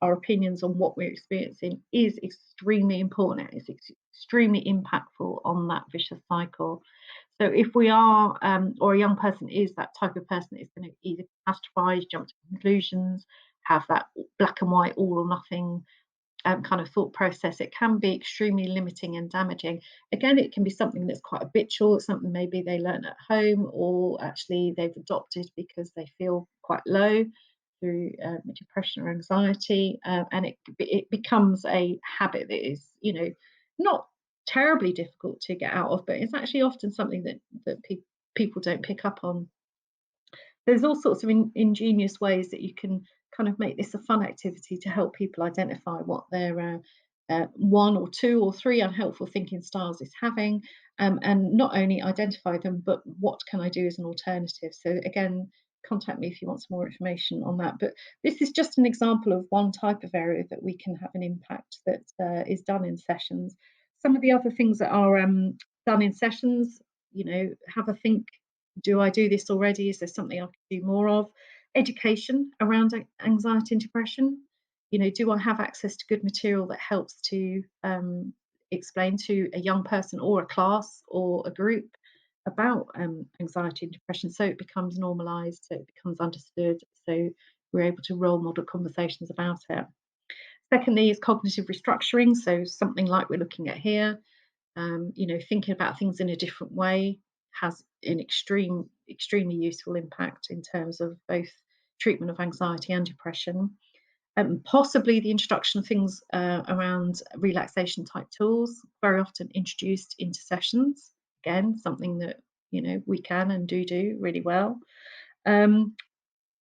our opinions on what we're experiencing is extremely important. It's extremely impactful on that vicious cycle. So if we are, or a young person is that type of person that is going to either catastrophize, jump to conclusions, have that black and white, all or nothing kind of thought process. It can be extremely limiting and damaging. Again, it can be something that's quite habitual, something maybe they learn at home, or actually they've adopted because they feel quite low through depression or anxiety, and it becomes a habit that is, not terribly difficult to get out of, but it's actually often something that people don't pick up on. There's all sorts of ingenious ways that you can kind of make this a fun activity to help people identify what their one or two or three unhelpful thinking styles is having, and not only identify them, but what can I do as an alternative? So again, contact me if you want some more information on that. But this is just an example of one type of area that we can have an impact that is done in sessions. Some of the other things that are done in sessions, have a think, do I do this already? Is there something I could do more of? Education around anxiety and depression. Do I have access to good material that helps to explain to a young person or a class or a group about anxiety and depression, so it becomes normalized, so it becomes understood, so we're able to role model conversations about it. Secondly is cognitive restructuring, so something like we're looking at here. Thinking about things in a different way has an extremely useful impact in terms of both treatment of anxiety and depression. Possibly the introduction of things around relaxation type tools, very often introduced into sessions. Again, something that we can and do really well.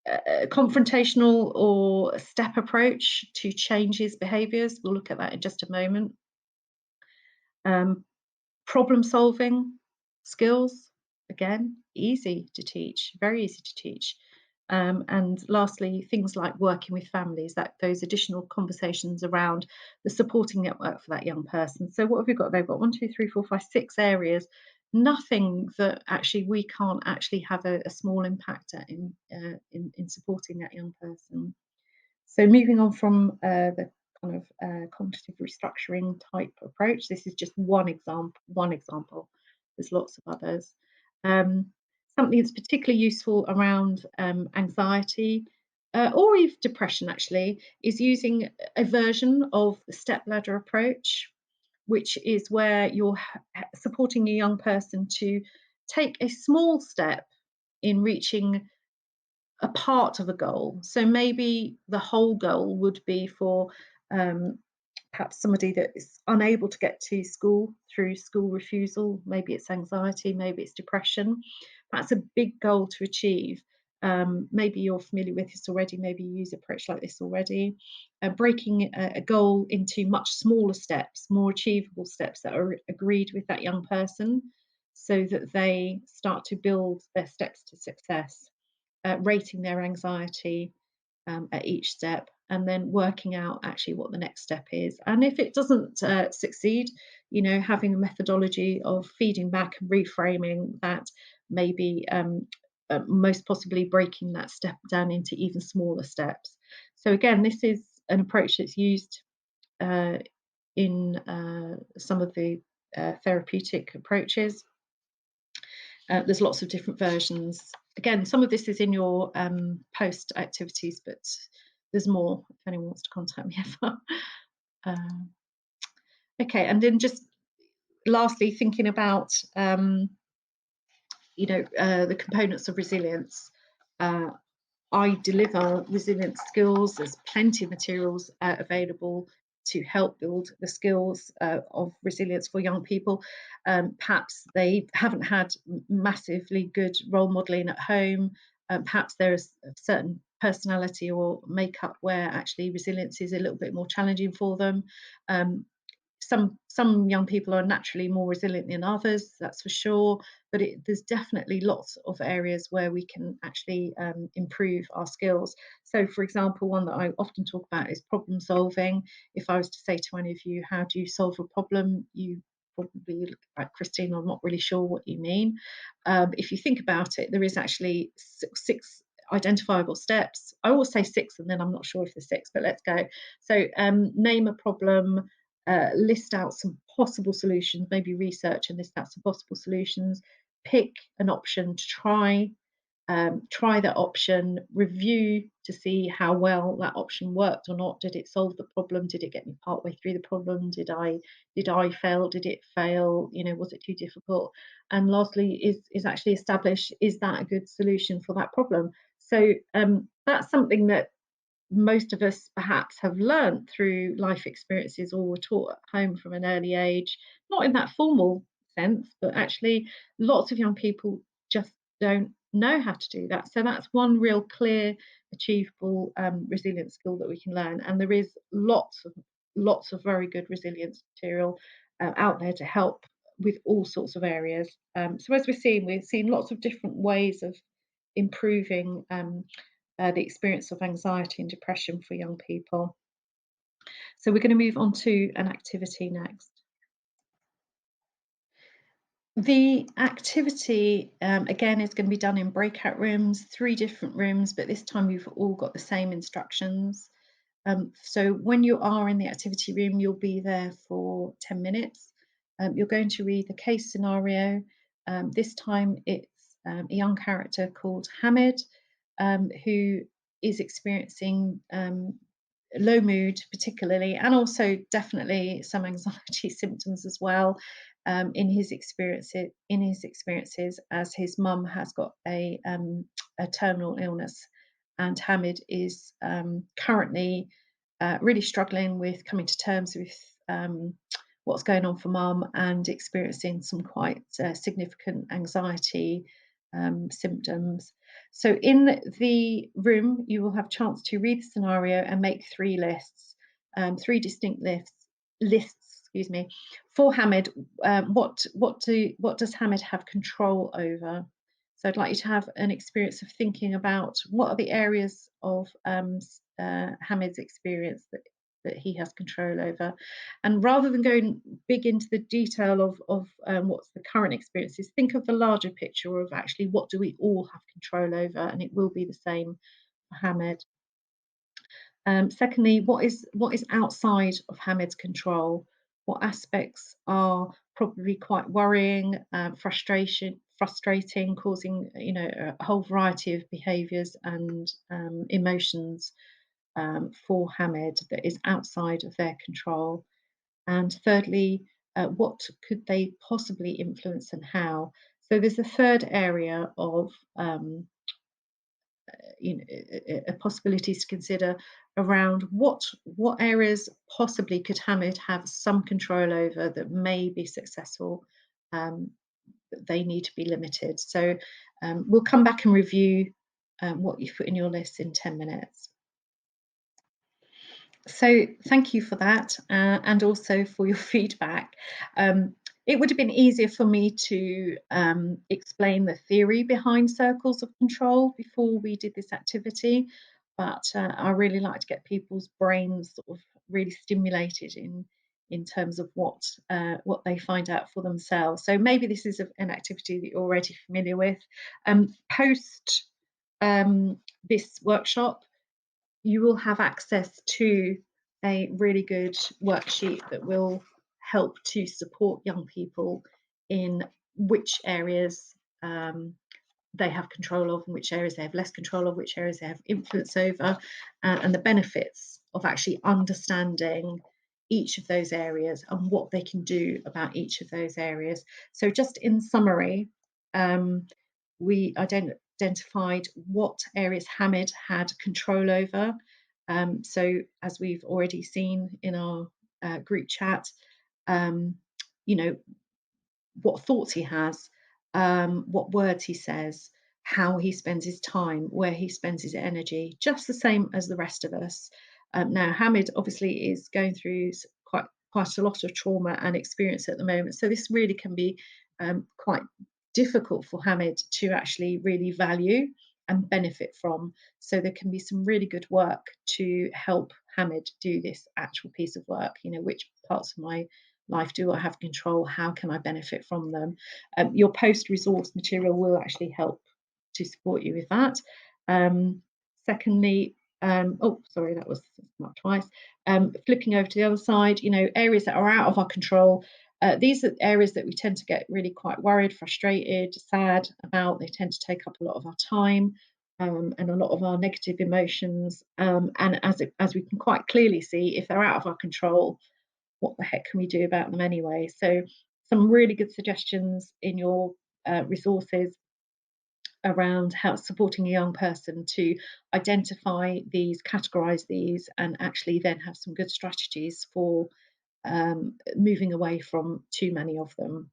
Confrontational or step approach to changes behaviours. We'll look at that in just a moment. Problem solving skills, again, easy to teach, very easy to teach. And lastly, things like working with families, that those additional conversations around the supporting network for that young person. So what have we got? They've got 1, 2, 3, 4, 5, 6 areas. Nothing that actually we can't actually have a small impact at in supporting that young person. So moving on from the kind of cognitive restructuring type approach, this is just one example. There's lots of others. Something that's particularly useful around anxiety or even depression, actually, is using a version of the step ladder approach, which is where you're supporting a young person to take a small step in reaching a part of a goal. So maybe the whole goal would be for perhaps somebody that is unable to get to school through school refusal. Maybe it's anxiety, maybe it's depression. That's a big goal to achieve. Maybe you're familiar with this already, maybe you use an approach like this already. Breaking a goal into much smaller steps, more achievable steps that are agreed with that young person so that they start to build their steps to success. Rating their anxiety at each step, and then working out actually what the next step is. And if it doesn't succeed, having a methodology of feeding back and reframing that, maybe most possibly breaking that step down into even smaller steps. So again, this is an approach that's used in some of the therapeutic approaches. There's lots of different versions. Again, some of this is in your post activities, but there's more if anyone wants to contact me ever. Okay, and then just lastly, thinking about the components of resilience. I deliver resilience skills. There's plenty of materials available to help build the skills of resilience for young people. Perhaps they haven't had massively good role modelling at home. Perhaps there is a certain personality or makeup where actually resilience is a little bit more challenging for them. Some young people are naturally more resilient than others, that's for sure, but there's definitely lots of areas where we can actually improve our skills. So for example, one that I often talk about is problem solving. If I was to say to any of you, how do you solve a problem, you probably look like, Christine, I'm not really sure what you mean. If you think about it, there is actually 6 identifiable steps. I always say 6 and then I'm not sure if there's 6, but let's go. So name a problem, list out some possible solutions, maybe research and list out some possible solutions, pick an option to try, try that option, review to see how well that option worked or not. Did it solve the problem? Did it get me partway through the problem? Did I fail? Did it fail? Was it too difficult? And lastly, is actually establish, is that a good solution for that problem? So that's something that most of us perhaps have learned through life experiences or were taught at home from an early age, not in that formal sense, but actually lots of young people just don't know how to do that. So that's one real clear, achievable resilience skill that we can learn. And there is lots of very good resilience material out there to help with all sorts of areas. So as we've seen lots of different ways of improving the experience of anxiety and depression for young people. So we're going to move on to an activity next. The activity, again, is going to be done in breakout rooms, 3 different rooms, but this time you've all got the same instructions. So when you are in the activity room, you'll be there for 10 minutes. You're going to read the case scenario. This time it's a young character called Hamid, who is experiencing low mood particularly, and also definitely some anxiety symptoms as well, in his experiences, as his mum has got a terminal illness, and Hamid is currently really struggling with coming to terms with what's going on for mum, and experiencing some quite significant anxiety symptoms. So in the room, you will have a chance to read the scenario and make 3 lists, 3 distinct lists, excuse me. For Hamid, what does Hamid have control over? So I'd like you to have an experience of thinking about what are the areas of Hamid's experience that he has control over. And rather than going big into the detail of what's the current experiences, think of the larger picture of actually what do we all have control over, and it will be the same for Hamid. Secondly, what is outside of Hamid's control? What aspects are probably quite worrying, frustrating, causing a whole variety of behaviours and emotions for Hamid that is outside of their control? And thirdly, what could they possibly influence and how? So there's a third area of possibilities to consider around what areas possibly could Hamid have some control over that may be successful, but they need to be limited. So we'll come back and review what you've put in your list in 10 minutes. So thank you for that, and also for your feedback. It would have been easier for me to explain the theory behind circles of control before we did this activity, but I really like to get people's brains sort of really stimulated in terms of what they find out for themselves. So maybe this is an activity that you're already familiar with. Post this workshop, you will have access to a really good worksheet that will help to support young people in which areas they have control of, and which areas they have less control of, which areas they have influence over, and the benefits of actually understanding each of those areas and what they can do about each of those areas. So just in summary, we identified what areas Hamid had control over. So as we've already seen in our group chat, um, you know, what thoughts he has, what words he says, how he spends his time, where he spends his energy, just the same as the rest of us. Now, Hamid obviously is going through quite a lot of trauma and experience at the moment, so this really can be quite difficult for Hamid to actually really value and benefit from. So there can be some really good work to help Hamid do this actual piece of work. Which parts of my life do I have control? How can I benefit from them? Your post resource material will actually help to support you with that. Secondly, oh, sorry, that was not twice. Flipping over to the other side, areas that are out of our control. These are areas that we tend to get really quite worried, frustrated, sad about. They tend to take up a lot of our time, and a lot of our negative emotions. And as we can quite clearly see, if they're out of our control, what the heck can we do about them anyway? So, some really good suggestions in your resources around how supporting a young person to identify these, categorize these, and actually then have some good strategies for moving away from too many of them.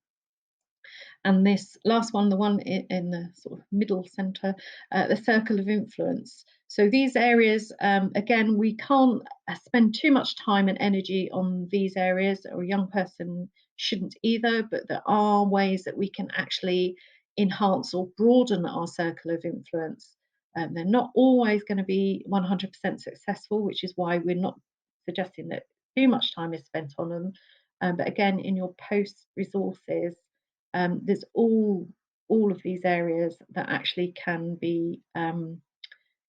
And this last one, the one in the sort of middle center, the circle of influence. So these areas, again, we can't spend too much time and energy on these areas, or a young person shouldn't either, but there are ways that we can actually enhance or broaden our circle of influence. They're not always going to be 100% successful, which is why we're not suggesting that too much time is spent on them. But again, in your post resources, there's all of these areas that actually can be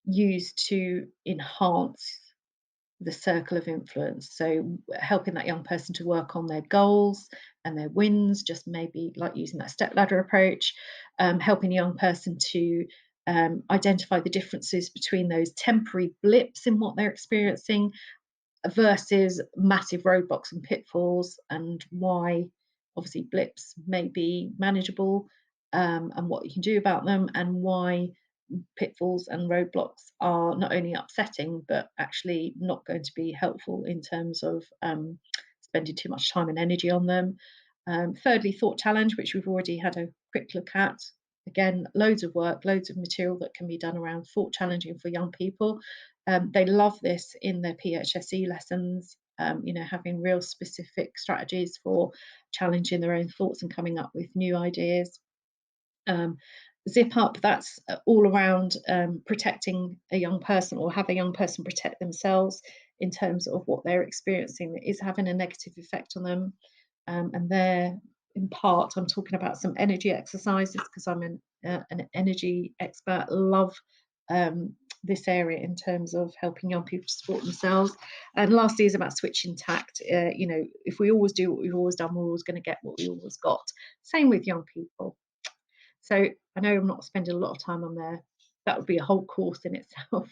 used to enhance the circle of influence. So helping that young person to work on their goals and their wins, just maybe like using that step ladder approach, helping a young person to identify the differences between those temporary blips in what they're experiencing versus massive roadblocks and pitfalls, and why obviously blips may be manageable, and what you can do about them, and why pitfalls and roadblocks are not only upsetting but actually not going to be helpful in terms of spending too much time and energy on them. Thirdly, thought challenge, which we've already had a quick look at. Again, loads of work, loads of material that can be done around thought challenging for young people. They love this in their PHSE lessons, having real specific strategies for challenging their own thoughts and coming up with new ideas. Um, Zip up, that's all around protecting a young person, or have a young person protect themselves in terms of what they're experiencing that is having a negative effect on them. And there, in part, I'm talking about some energy exercises because I'm an energy expert. Love this area in terms of helping young people to support themselves. And lastly is about switching tact. If we always do what we've always done, we're always going to get what we always got. Same with young people. So I know I'm not spending a lot of time on there. That would be a whole course in itself.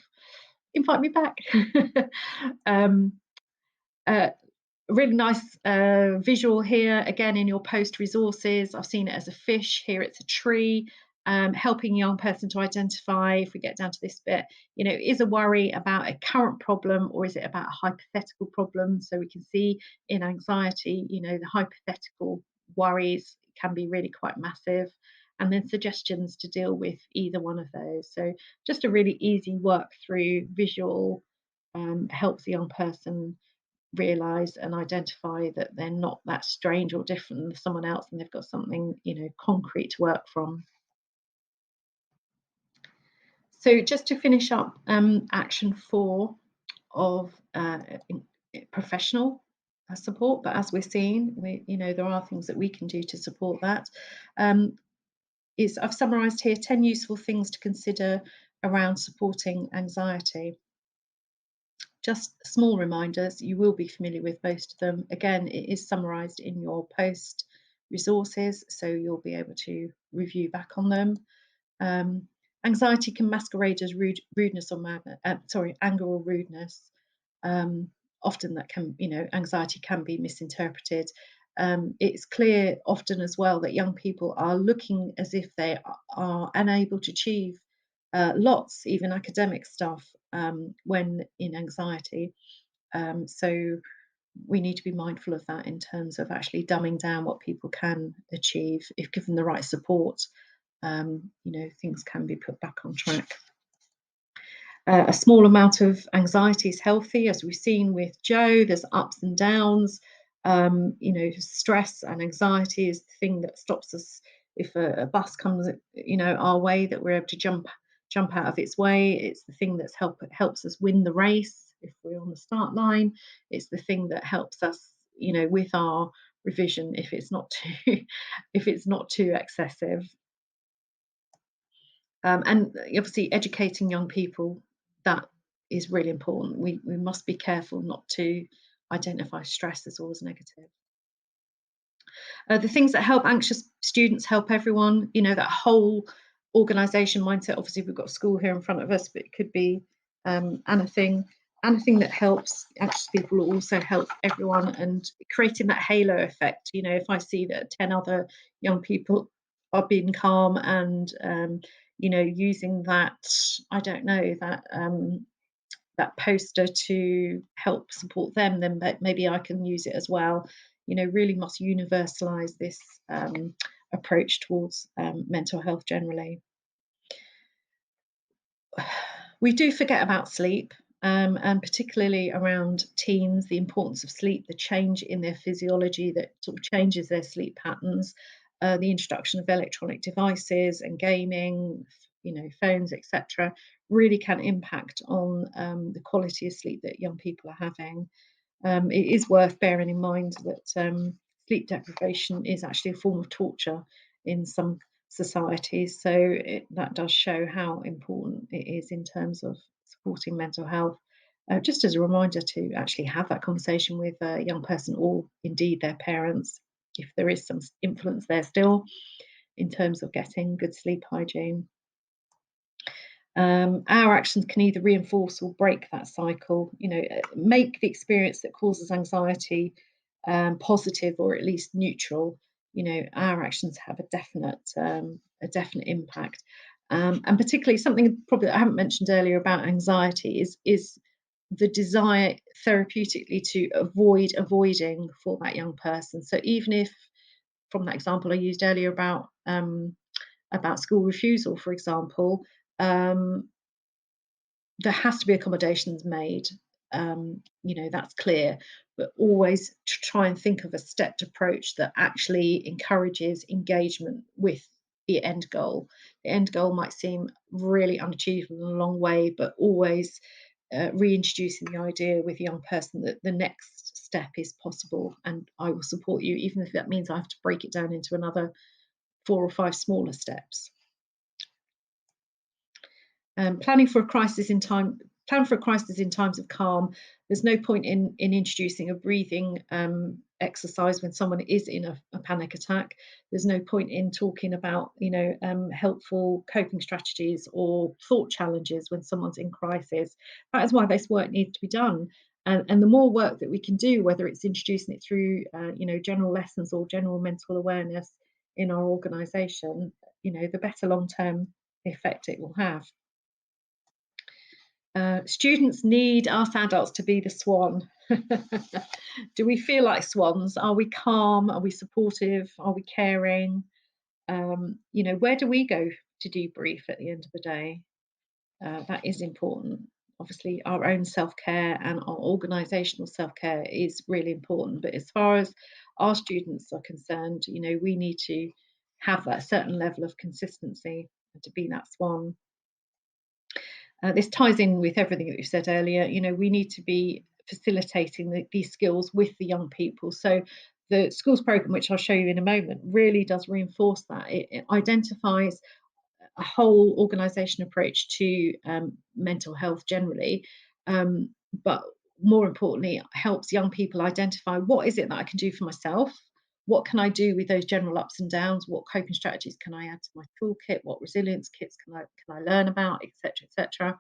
Invite me back. um, uh, Really nice visual here, again in your post resources. I've seen it as a fish, here it's a tree. Helping a young person to identify, if we get down to this bit, is a worry about a current problem, or is it about a hypothetical problem? So we can see in anxiety, the hypothetical worries can be really quite massive, and then suggestions to deal with either one of those. So just a really easy work through visual helps the young person realize and identify that they're not that strange or different than someone else, and they've got something concrete to work from. So just to finish up, action 4 of professional support, but as we're seeing, there are things that we can do to support that. I've summarized here 10 useful things to consider around supporting anxiety. Just small reminders, you will be familiar with most of them. Again, it is summarised in your post resources, so you'll be able to review back on them. Anxiety can masquerade as rudeness or anger or rudeness. Often that can, anxiety can be misinterpreted. It's clear often as well that young people are looking as if they are unable to achieve lots, even academic stuff, when in anxiety. So we need to be mindful of that in terms of actually dumbing down what people can achieve. If given the right support, things can be put back on track. A small amount of anxiety is healthy, as we've seen with Joe. There's ups and downs. Stress and anxiety is the thing that stops us. If a bus comes, our way, that we're able to jump out of its way. It's the thing that helps us win the race if we're on the start line. It's the thing that helps us, with our revision if it's not too excessive. And obviously educating young people, that is really important. We must be careful not to identify stress as always negative. The things that help anxious students help everyone, that whole organisation mindset. Obviously, we've got school here in front of us, but it could be anything that helps anxious people will also help everyone, and creating that halo effect. If I see that 10 other young people are being calm and using that, I don't know, that poster to help support them, then maybe I can use it as well. Really must universalize this approach towards mental health generally. We do forget about sleep, and particularly around teens, the importance of sleep, the change in their physiology that sort of changes their sleep patterns, the introduction of electronic devices and gaming, phones, etc., really can impact on the quality of sleep that young people are having. It is worth bearing in mind that sleep deprivation is actually a form of torture in some societies. So that does show how important it is in terms of supporting mental health. Just as a reminder to actually have that conversation with a young person or indeed their parents, if there is some influence there still, in terms of getting good sleep hygiene. Our actions can either reinforce or break that cycle, make the experience that causes anxiety positive or at least neutral. Our actions have a definite impact. And particularly something probably that I haven't mentioned earlier about anxiety is the desire therapeutically to avoid avoiding for that young person. So even if, from that example I used earlier about school refusal, for example, there has to be accommodations made. That's clear, but always to try and think of a stepped approach that actually encourages engagement with the end goal. The end goal might seem really unachievable in a long way, but always reintroducing the idea with a young person that the next step is possible, and I will support you, even if that means I have to break it down into another 4 or 5 smaller steps. Planning for a crisis in times of calm. There's no point in introducing a breathing exercise when someone is in a panic attack. There's no point in talking about helpful coping strategies or thought challenges when someone's in crisis. That is why this work needs to be done. And the more work that we can do, whether it's introducing it through general lessons or general mental awareness in our organisation, the better long-term effect it will have. Students need us adults to be the swan. Do we feel like swans? Are we calm? Are we supportive? Are we caring? Where do we go to debrief at the end of the day? That is important. Obviously, our own self-care and our organisational self-care is really important. But as far as our students are concerned, we need to have that certain level of consistency to be that swan. This ties in with everything that we said earlier. We need to be facilitating these skills with the young people. So the schools program, which I'll show you in a moment, really does reinforce that. It identifies a whole organisation approach to mental health generally, but more importantly, helps young people identify what is it that I can do for myself. What can I do with those general ups and downs? What coping strategies can I add to my toolkit? What resilience kits can I learn about, etc., etc.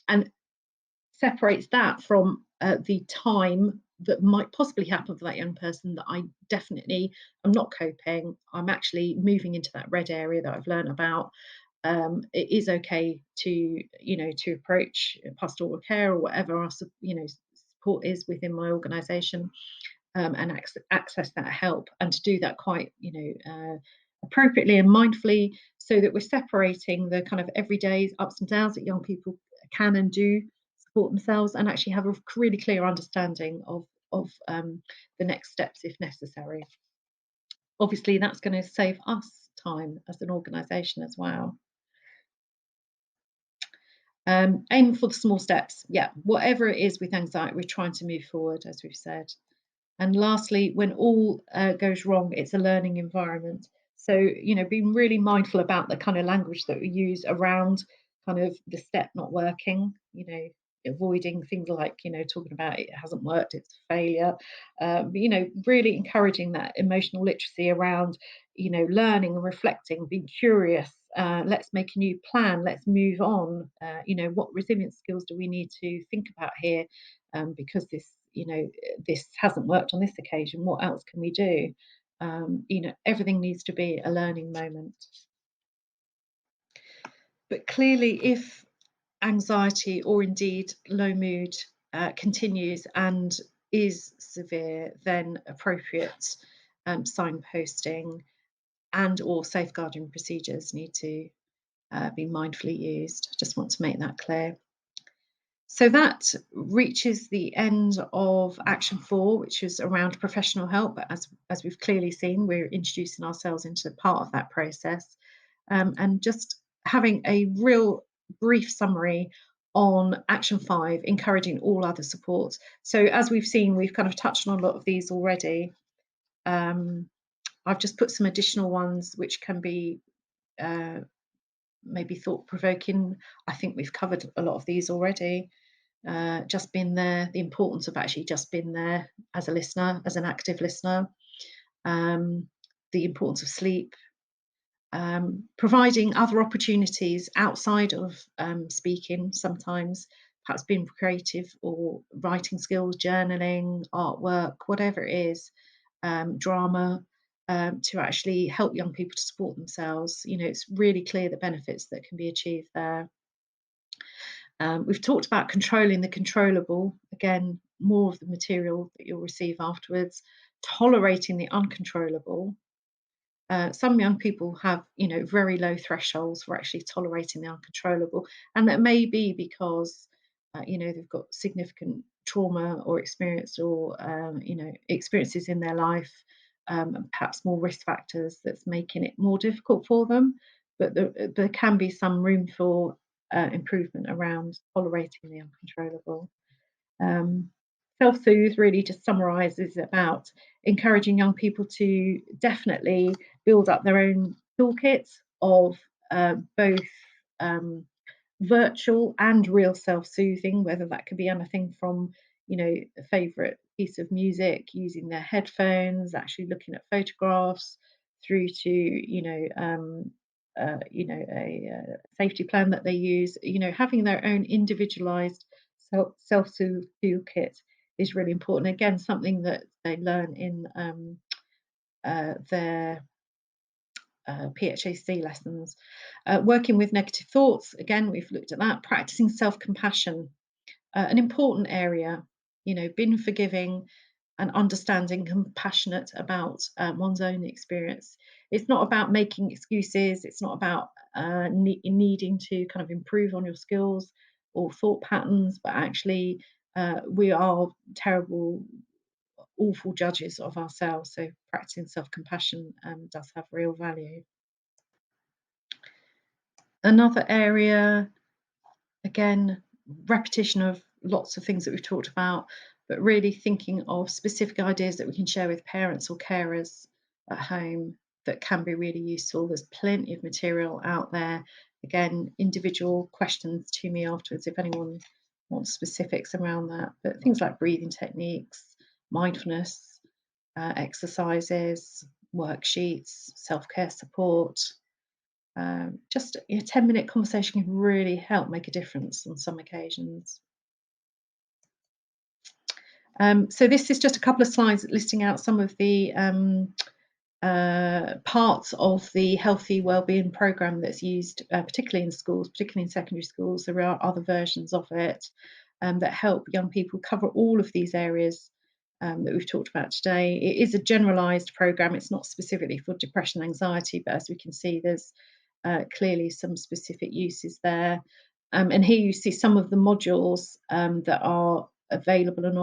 And separates that from the time that might possibly happen for that young person that I definitely am not coping. I'm actually moving into that red area that I've learned about. It is okay to approach pastoral care or whatever our support is within my organisation, and access that help, and to do that quite appropriately and mindfully, so that we're separating the kind of everyday ups and downs that young people can and do support themselves, and actually have a really clear understanding of the next steps if necessary. Obviously, that's going to save us time as an organisation as well. Aim for the small steps. Yeah, whatever it is with anxiety, we're trying to move forward, as we've said. And lastly, when all goes wrong, it's a learning environment. So, being really mindful about the kind of language that we use around kind of the step not working. avoiding things like, talking about it hasn't worked, it's a failure. Really encouraging that emotional literacy around, learning and reflecting, being curious. Let's make a new plan. Let's move on. What resilience skills do we need to think about here? Because this hasn't worked on this occasion. What else can we do? Everything needs to be a learning moment. But clearly, if anxiety or indeed low mood continues and is severe, then appropriate signposting and or safeguarding procedures need to be mindfully used. Just want to make that clear. So that reaches the end of action 4, which is around professional help. But as we've clearly seen, we're introducing ourselves into part of that process, and just having a real brief summary on action 5, encouraging all other support. So as we've seen, we've kind of touched on a lot of these already. I've just put some additional ones which can be maybe thought-provoking. I think we've covered a lot of these already. Just been there, the importance of actually just being there as a listener, as an active listener, the importance of sleep, providing other opportunities outside of speaking sometimes, perhaps being creative or writing skills, journaling, artwork, whatever it is, drama, to actually help young people to support themselves. It's really clear the benefits that can be achieved there. We've talked about controlling the controllable. Again, more of the material that you'll receive afterwards. Tolerating the uncontrollable. Some young people have, very low thresholds for actually tolerating the uncontrollable, and that may be because, they've got significant trauma or experience, or experiences in their life, and perhaps more risk factors that's making it more difficult for them. But there can be some room for improvement around tolerating the uncontrollable. Um, Self-soothe really just summarises about encouraging young people to definitely build up their own toolkits of both um, virtual and real self-soothing, whether that could be anything from, a favourite piece of music, using their headphones, actually looking at photographs, through to, a safety plan that they use. Having their own individualised self-soothe toolkit is really important. Again, something that they learn in their PHAC lessons. Working with negative thoughts, again, we've looked at that. Practicing self-compassion, an important area, being forgiving and understanding, compassionate about one's own experience. It's not about making excuses. It's not about needing to kind of improve on your skills or thought patterns, but actually we are terrible, awful judges of ourselves. So practicing self-compassion does have real value. Another area, again, repetition of lots of things that we've talked about, but really thinking of specific ideas that we can share with parents or carers at home that can be really useful. There's plenty of material out there. Again, individual questions to me afterwards if anyone wants specifics around that. But things like breathing techniques, mindfulness, exercises, worksheets, self-care support. Just a 10-minute conversation can really help make a difference on some occasions. So this is just a couple of slides listing out some of the parts of the healthy wellbeing programme that's used, particularly in schools, particularly in secondary schools. There are other versions of it that help young people cover all of these areas that we've talked about today. It is a generalised programme. It's not specifically for depression and anxiety, but as we can see, there's clearly some specific uses there. And here you see some of the modules that are available and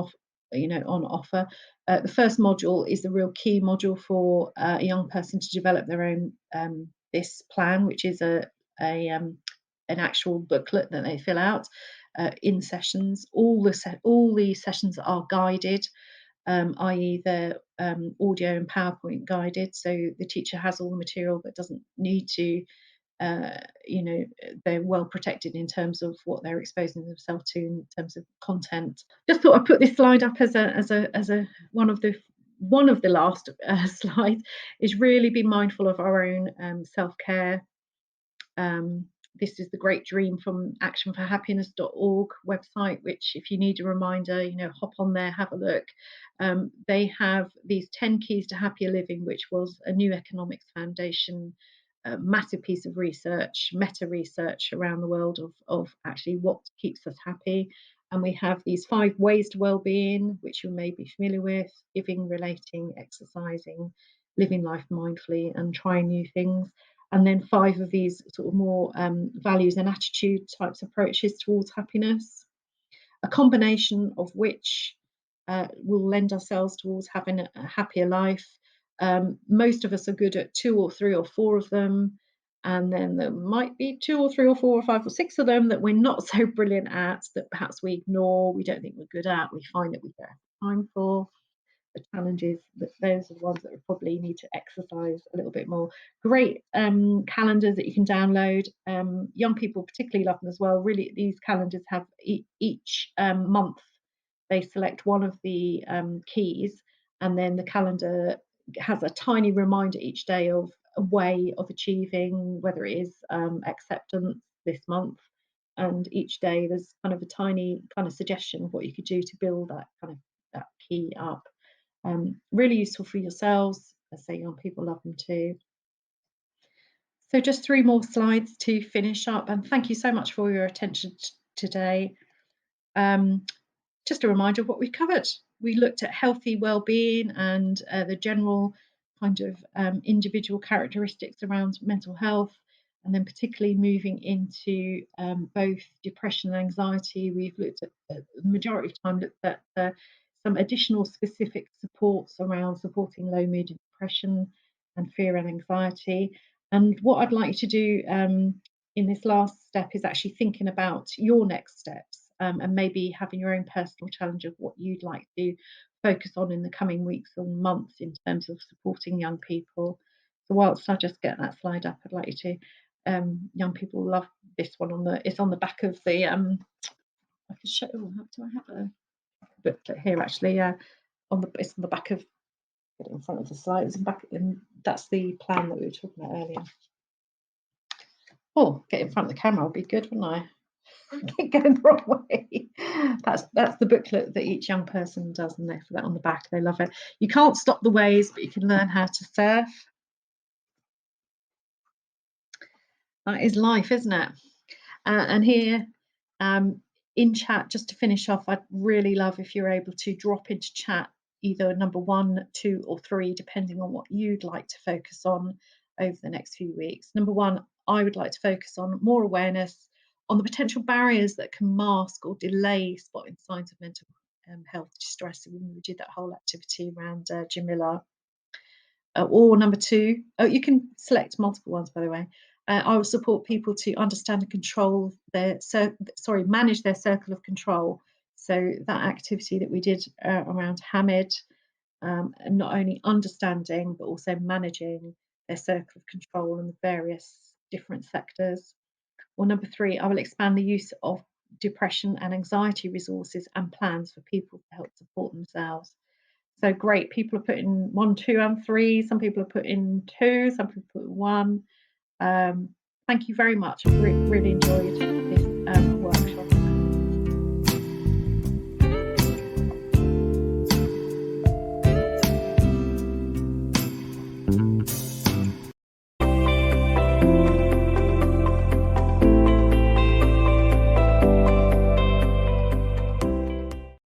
on offer. The first module is the real key module for a young person to develop their own this plan, which is an actual booklet that they fill out in sessions. All the sessions are guided, i.e. they're audio and PowerPoint guided, so the teacher has all the material but doesn't need to they're well protected in terms of what they're exposing themselves to in terms of content. Just thought I'd put this slide up as a one of the last slides. Is really be mindful of our own self-care. This is the Great Dream from actionforhappiness.org website, which if you need a reminder, hop on there, have a look. They have these 10 keys to happier living, which was a New Economics Foundation massive piece of research, meta research around the world of actually what keeps us happy. And we have these 5 ways to well-being, which you may be familiar with: giving, relating, exercising, living life mindfully, and trying new things. And then 5 of these sort of more values and attitude types approaches towards happiness, a combination of which will lend ourselves towards having a happier life. Most of us are good at 2 or 3 or 4 of them, and then there might be 2 or 3 or 4 or 5 or 6 of them that we're not so brilliant at, that perhaps we ignore, we don't think we're good at, we find that we don't have time for. The challenges, that those are the ones that we probably need to exercise a little bit more. Great calendars that you can download. Young people particularly love them as well. Really, these calendars have each month they select one of the keys, and then the calendar has a tiny reminder each day of a way of achieving, whether it is acceptance this month, and each day there's kind of a tiny kind of suggestion of what you could do to build that kind of that key up. Really useful for yourselves. I say young people love them too. So just 3 more slides to finish up, and thank you so much for your attention today. Just a reminder of what we covered. We looked at healthy well-being and the general kind of individual characteristics around mental health, and then particularly moving into both depression and anxiety. We've looked at the majority of time looked at some additional specific supports around supporting low mood and depression and fear and anxiety. And what I'd like you to do in this last step is actually thinking about your next steps, and maybe having your own personal challenge of what you'd like to focus on in the coming weeks or months in terms of supporting young people. So whilst I just get that slide up, I'd like you to, young people love this one it's on the back of the, I can show, do I have a booklet here actually? It's on the back of, get it in front of the slides and back, and that's the plan that we were talking about earlier. Oh, get in front of the camera would be good, wouldn't I? Keep going the wrong way. That's the booklet that each young person does, and they put that on the back. They love it. You can't stop the waves, but you can learn how to surf. That is life, isn't it? And here in chat, just to finish off, I'd really love if you're able to drop into chat either number 1, 2 or 3, depending on what you'd like to focus on over the next few weeks. Number 1, I would like to focus on more awareness on the potential barriers that can mask or delay spotting signs of mental health distress. We did that whole activity around Jamila. Or number 2, you can select multiple ones, by the way. I will support people to understand and control manage their circle of control. So that activity that we did around Hamid, and not only understanding but also managing their circle of control in the various different sectors. Or number 3, I will expand the use of depression and anxiety resources and plans for people to help support themselves. So great, people are putting 1, 2 and 3, some people are putting 2, some people put 1. Thank you very much. I've really enjoyed this work.